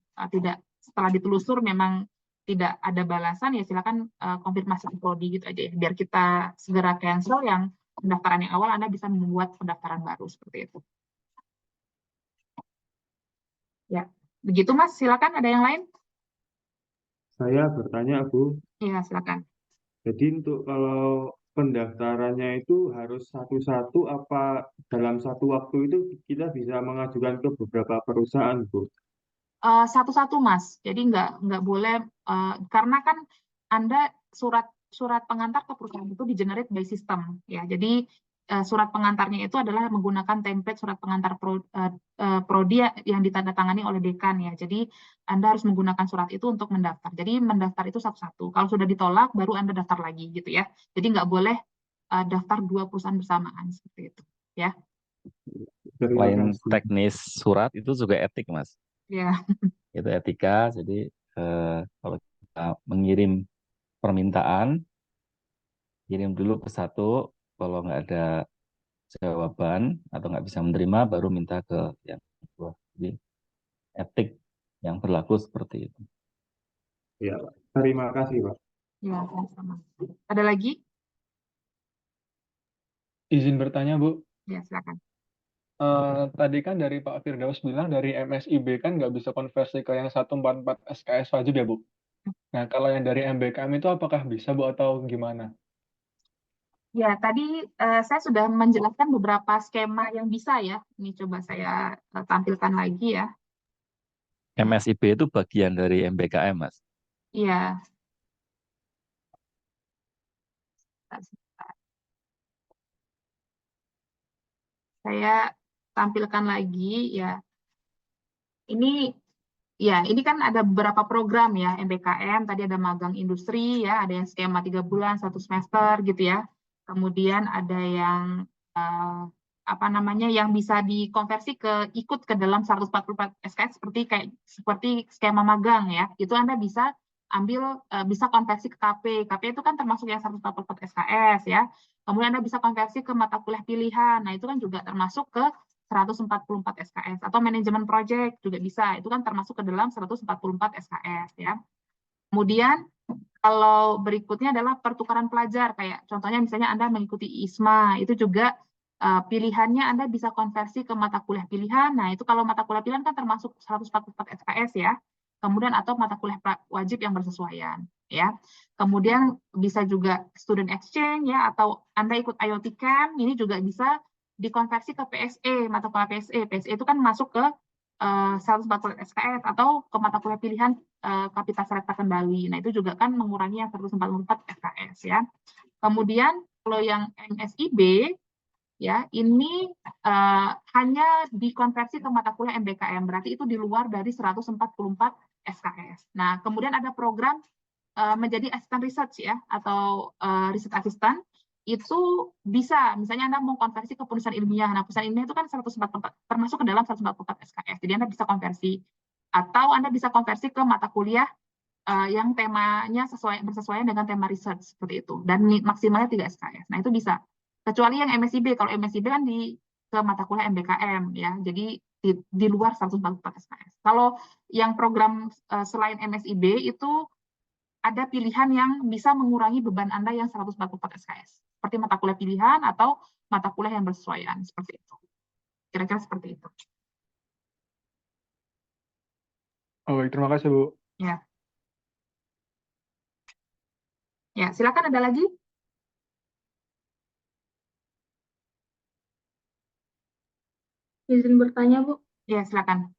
setelah ditelusur memang tidak ada balasan ya silakan konfirmasi ke prodi gitu aja ya. Biar kita segera cancel yang pendaftaran yang awal, Anda bisa membuat pendaftaran baru seperti itu. Ya, begitu Mas. Silakan ada yang lain? Saya bertanya, Bu. Iya, silakan. Jadi untuk kalau pendaftarannya itu harus satu-satu apa dalam satu waktu itu kita bisa mengajukan ke beberapa perusahaan, Bu? Satu-satu Mas. Jadi nggak boleh karena kan Anda surat pengantar ke perusahaan itu di-generate by system ya. Jadi surat pengantarnya itu adalah menggunakan template surat pengantar prodi yang ditandatangani oleh dekan ya. Jadi Anda harus menggunakan surat itu untuk mendaftar. Jadi mendaftar itu satu-satu. Kalau sudah ditolak baru Anda daftar lagi gitu ya. Jadi nggak boleh daftar 2 perusahaan bersamaan seperti itu ya. Terima Selain kasih. teknis surat itu juga etik, Mas. Ya. Itu etika. Jadi kalau kita mengirim permintaan, kirim dulu ke satu. Kalau nggak ada jawaban atau nggak bisa menerima, baru minta ke yang kedua. Jadi etik yang berlaku seperti itu. Ya, Pak. Terima kasih, Pak. Ya, sama. Ada lagi? Izin bertanya, Bu. Ya, silakan. Tadi kan dari Pak Firdaus bilang dari MSIB kan nggak bisa konversi ke yang 144 SKS wajib ya, Bu? Nah, kalau yang dari MBKM itu apakah bisa, Bu, atau gimana? Ya, tadi saya sudah menjelaskan beberapa skema yang bisa ya. Ini coba saya tampilkan lagi ya. MSIB itu bagian dari MBKM, Mas. Iya. Saya tampilkan lagi ya. Ini kan ada beberapa program ya, MBKM, tadi ada magang industri ya, ada yang skema 3 bulan, 1 semester gitu ya. Kemudian ada yang yang bisa dikonversi ikut ke dalam 144 SKS seperti skema magang ya. Itu Anda bisa bisa konversi ke KP. KP itu kan termasuk yang 144 SKS ya. Kemudian Anda bisa konversi ke mata kuliah pilihan. Nah, itu kan juga termasuk ke 144 SKS atau manajemen project juga bisa. Itu kan termasuk ke dalam 144 SKS ya. Kemudian kalau berikutnya adalah pertukaran pelajar, kayak contohnya misalnya Anda mengikuti ISMA, itu juga pilihannya Anda bisa konversi ke mata kuliah pilihan. Nah, itu kalau mata kuliah pilihan kan termasuk 144 SKS ya. Kemudian atau mata kuliah wajib yang bersesuaian ya. Kemudian bisa juga student exchange ya, atau Anda ikut IoT Camp, ini juga bisa dikonversi ke PSE, mata kuliah PSE. PSE itu kan masuk ke 140 SKS atau ke mata kuliah pilihan Kapita Serta Kendali. Nah, itu juga kan mengurangi yang 144 SKS ya. Kemudian kalau yang MSIB ya, ini hanya dikonversi ke mata kuliah MBKM, berarti itu di luar dari 144 SKS. Nah, kemudian ada program menjadi asisten research ya, atau research assistant, itu bisa, misalnya Anda mau konversi ke penulisan ilmiah. Nah, penulisan ilmiah itu kan 144, termasuk ke dalam 144 SKS, jadi Anda bisa konversi. Atau Anda bisa konversi ke mata kuliah yang temanya bersesuaian dengan tema research, seperti itu. Dan maksimalnya 3 SKS. Nah, itu bisa. Kecuali yang MSIB, kalau MSIB kan ke mata kuliah MBKM ya, jadi di luar 144 SKS. Kalau yang program selain MSIB itu ada pilihan yang bisa mengurangi beban Anda yang 144 SKS, seperti mata kuliah pilihan atau mata kuliah yang bersesuaian, seperti itu. Kira-kira seperti itu. Oh, baik, terima kasih, Bu. Ya. Ya, silakan, ada lagi? Izin bertanya, Bu. Ya, silakan.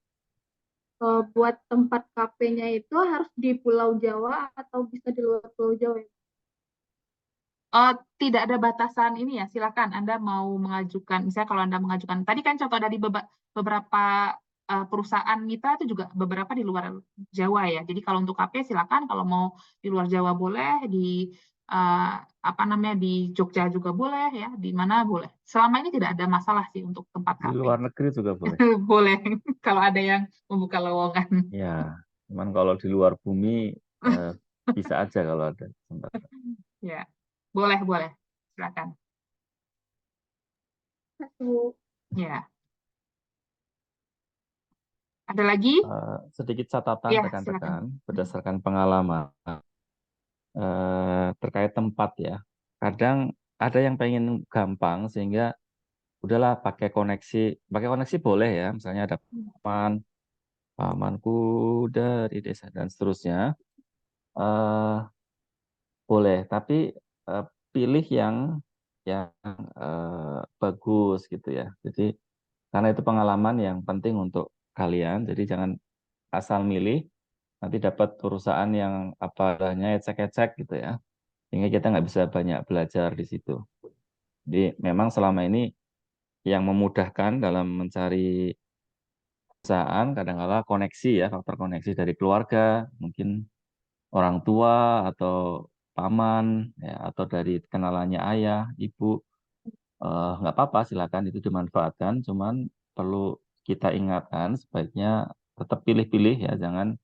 Buat tempat KP-nya itu harus di Pulau Jawa atau bisa di luar Pulau Jawa? Tidak ada batasan ini ya, silakan Anda mau mengajukan, misalnya kalau Anda mengajukan, tadi kan contoh dari beberapa perusahaan mitra itu juga beberapa di luar Jawa ya. Jadi kalau untuk KP silakan, kalau mau di luar Jawa boleh, di di Jogja juga boleh ya, di mana boleh. Selama ini tidak ada masalah sih untuk tempat KP. Di luar negeri juga boleh. Boleh, kalau ada yang membuka lowongan. Ya, cuman kalau di luar bumi bisa aja kalau ada kesempatan. Ya, boleh, silakan. Ya. Ada lagi? Sedikit catatan Ya, rekan-rekan silakan. berdasarkan pengalaman terkait tempat ya. Kadang ada yang pengen gampang sehingga udahlah pakai koneksi boleh ya. Misalnya ada pamanku dari desa dan seterusnya. Boleh, tapi pilih yang bagus gitu ya. Jadi karena itu pengalaman yang penting untuk kalian, jadi jangan asal milih nanti dapat perusahaan yang apa adanya ecek-ecek gitu ya. sehingga kita nggak bisa banyak belajar di situ. Jadi memang selama ini yang memudahkan dalam mencari perusahaan kadang-kala koneksi ya, faktor koneksi dari keluarga, mungkin orang tua atau paman ya, atau dari kenalannya ayah, ibu. Nggak apa-apa, silakan itu dimanfaatkan, cuman perlu kita ingatkan sebaiknya tetap pilih-pilih ya, jangan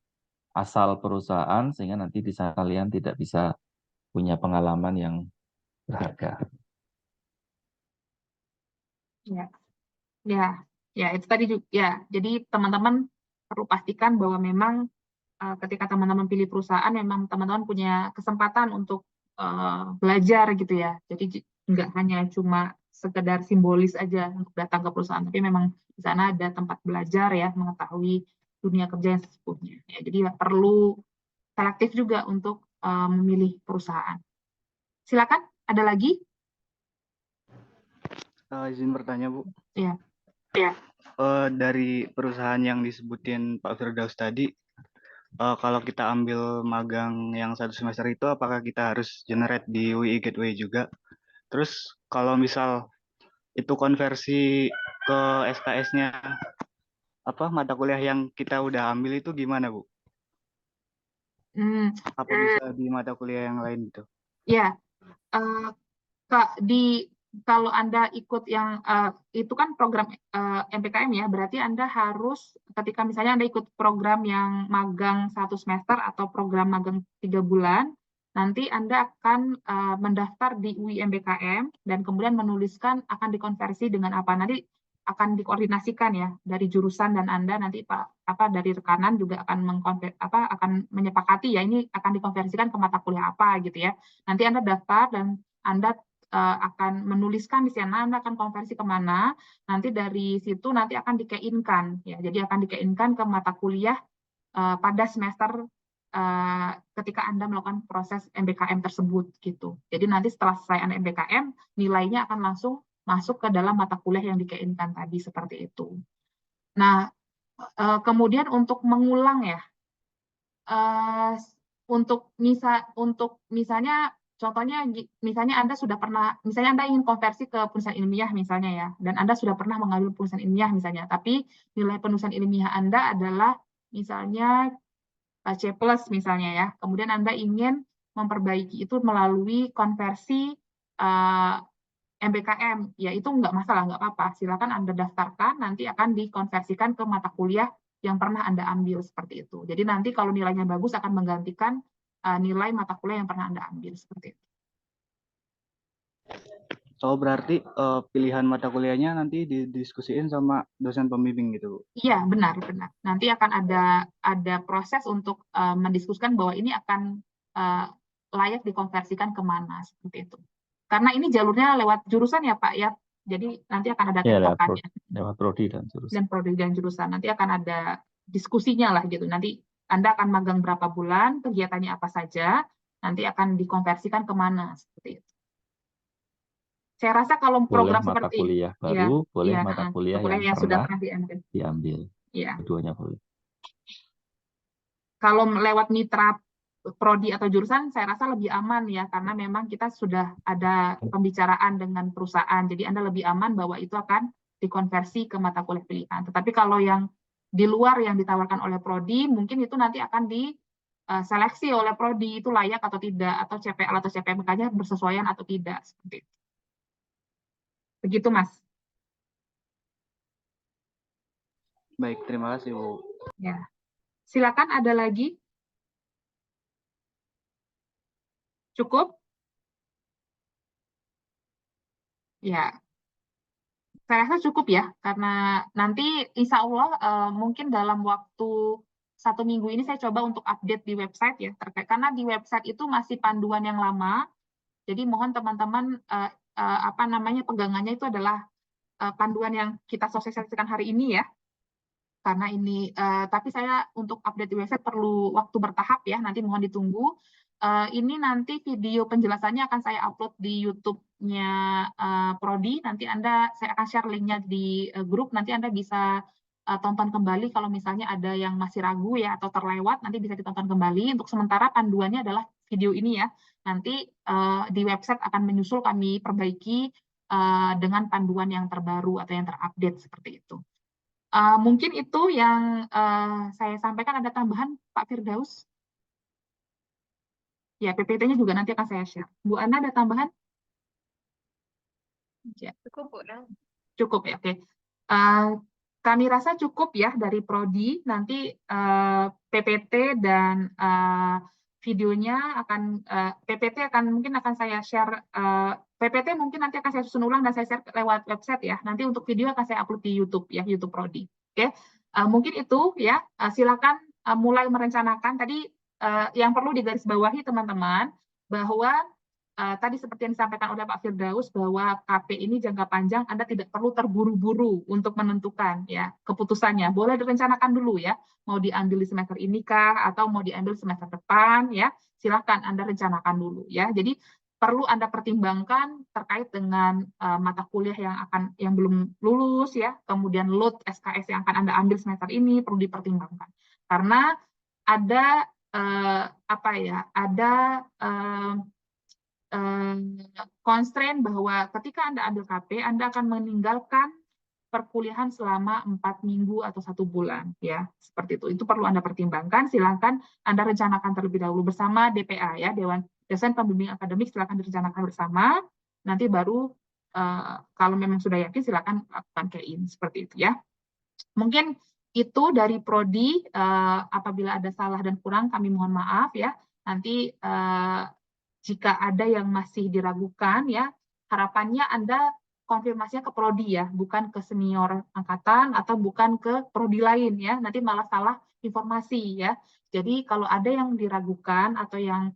asal perusahaan sehingga nanti di sana kalian tidak bisa punya pengalaman yang berharga. Ya, ya, ya itu tadi juga ya. Jadi teman-teman perlu pastikan bahwa memang ketika teman-teman pilih perusahaan, memang teman-teman punya kesempatan untuk belajar gitu ya. Jadi nggak hanya cuma sekedar simbolis aja untuk datang ke perusahaan, tapi memang di sana ada tempat belajar ya, mengetahui dunia kerja yang sesungguhnya. Ya, jadi perlu selektif juga untuk memilih perusahaan. Silakan, ada lagi? Izin bertanya, Bu. Iya. Dari perusahaan yang disebutin Pak Firdaus tadi, kalau kita ambil magang yang 1 semester itu, apakah kita harus generate di UI Gateway juga? Terus kalau misal itu konversi ke SKS-nya, mata kuliah yang kita udah ambil itu gimana, Bu? Apa bisa di mata kuliah yang lain gitu? Ya, kalau Anda ikut yang itu kan program MPKM ya, berarti Anda harus ketika misalnya Anda ikut program yang magang 1 semester atau program magang 3 bulan, nanti Anda akan mendaftar di UI MBKM dan kemudian menuliskan akan dikonversi dengan apa. Nanti akan dikoordinasikan ya dari jurusan dan Anda nanti dari rekanan juga akan akan menyepakati ya ini akan dikonversikan ke mata kuliah apa gitu ya. Nanti Anda daftar dan Anda akan menuliskan di sana Anda akan konversi kemana, nanti dari situ nanti akan dikeinkan ya, jadi akan dikeinkan ke mata kuliah pada semester ketika Anda melakukan proses MBKM tersebut gitu. Jadi nanti setelah selesai MBKM nilainya akan langsung masuk ke dalam mata kuliah yang dikeinkan tadi seperti itu. Nah kemudian untuk mengulang ya, untuk misalnya contohnya, misalnya Anda sudah pernah, misalnya Anda ingin konversi ke penulisan ilmiah misalnya ya, dan Anda sudah pernah mengambil penulisan ilmiah misalnya, tapi nilai penulisan ilmiah Anda adalah misalnya C+ misalnya ya, kemudian Anda ingin memperbaiki itu melalui konversi MBKM, ya itu nggak masalah, nggak apa-apa, silakan Anda daftarkan, nanti akan dikonversikan ke mata kuliah yang pernah Anda ambil seperti itu. Jadi nanti kalau nilainya bagus akan menggantikan nilai mata kuliah yang pernah Anda ambil seperti itu. Oh, berarti pilihan mata kuliahnya nanti didiskusiin sama dosen pembimbing gitu, Bu? Iya, benar. Nanti akan ada proses untuk mendiskusikan bahwa ini akan layak dikonversikan kemana seperti itu. Karena ini jalurnya lewat jurusan ya Pak ya. Jadi nanti akan ada tektokannya. Lewat prodi dan jurusan. Dan prodi dan jurusan. Nanti akan ada diskusinya lah gitu. Nanti Anda akan magang berapa bulan, kegiatannya apa saja, nanti akan dikonversikan kemana seperti itu. Saya rasa kalau program boleh mata seperti kuliah baru, boleh mata kuliah yang sudah pernah pernah diambil. Ya. Keduanya boleh. Kalau lewat mitra prodi atau jurusan, saya rasa lebih aman ya, karena memang kita sudah ada pembicaraan dengan perusahaan, jadi Anda lebih aman bahwa itu akan dikonversi ke mata kuliah pilihan. Tetapi kalau yang di luar yang ditawarkan oleh prodi, mungkin itu nanti akan diseleksi oleh prodi, itu layak atau tidak, atau CPL atau CPMK-nya bersesuaian atau tidak. Seperti itu. Begitu, Mas. Baik, terima kasih, Bu. Ya. Silakan, ada lagi? Cukup? Ya, saya rasa cukup ya, karena nanti insya Allah mungkin dalam waktu 1 minggu ini saya coba untuk update di website ya, karena di website itu masih panduan yang lama, jadi mohon teman-teman pegangannya itu adalah panduan yang kita sosialisasikan hari ini ya, karena ini, tapi saya untuk update di website perlu waktu bertahap ya, nanti mohon ditunggu. Ini nanti video penjelasannya akan saya upload di YouTube-nya Prodi, nanti saya akan share linknya di grup, nanti Anda bisa tonton kembali kalau misalnya ada yang masih ragu ya atau terlewat, nanti bisa ditonton kembali. Untuk sementara panduannya adalah video ini ya. Nanti di website akan menyusul kami perbaiki dengan panduan yang terbaru atau yang terupdate seperti itu. Mungkin itu yang saya sampaikan. Ada tambahan Pak Firdaus? Ya, PPT-nya juga nanti akan saya share. Bu Ana ada tambahan? Ya. Cukup, Bu. Cukup ya, oke. Kami rasa cukup ya dari Prodi. Nanti PPT dan videonya akan PPT mungkin akan saya share. PPT mungkin nanti akan saya susun ulang dan saya share lewat website ya. Nanti untuk video akan saya upload di YouTube ya, YouTube Prodi. Oke, mungkin itu ya. Silakan mulai merencanakan. Tadi yang perlu digarisbawahi teman-teman bahwa tadi seperti yang disampaikan oleh Pak Firdaus bahwa KP ini jangka panjang, Anda tidak perlu terburu-buru untuk menentukan ya keputusannya. Boleh direncanakan dulu ya, mau diambil di semester ini kah atau mau diambil semester depan ya. Silakan Anda rencanakan dulu ya. Jadi perlu Anda pertimbangkan terkait dengan mata kuliah yang belum lulus ya, kemudian load SKS yang akan Anda ambil semester ini perlu dipertimbangkan. Karena ada constraint bahwa ketika Anda ambil KP, Anda akan meninggalkan perkuliahan selama 4 minggu atau 1 bulan, ya seperti itu. Itu perlu Anda pertimbangkan. Silakan Anda rencanakan terlebih dahulu bersama DPA, ya Dewan Dosen Pembimbing Akademik. Silakan direncanakan bersama. Nanti baru kalau memang sudah yakin, silakan lakukan key-in seperti itu, ya. Mungkin itu dari Prodi. Apabila ada salah dan kurang, kami mohon maaf, ya. Nanti jika ada yang masih diragukan ya, harapannya Anda konfirmasinya ke prodi ya, bukan ke senior angkatan atau bukan ke prodi lain ya. Nanti malah salah informasi ya. Jadi kalau ada yang diragukan atau yang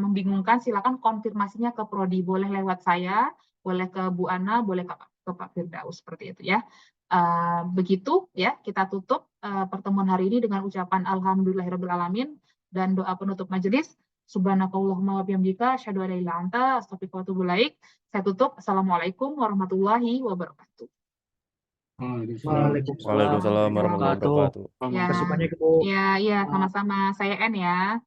membingungkan, silakan konfirmasinya ke prodi. Boleh lewat saya, boleh ke Bu Ana, boleh ke Pak Firdaus seperti itu ya. Begitu ya, kita tutup pertemuan hari ini dengan ucapan alhamdulillahirabbil dan doa penutup majelis. Subhanakallahumma wa bihamdika asyhadu an la ilaha illa anta astaghfiruka wa atubu ilaik. Saya tutup. Assalamualaikum warahmatullahi wabarakatuh. Waalaikumsalam warahmatullahi wabarakatuh. Ya, sama-sama. Saya N ya.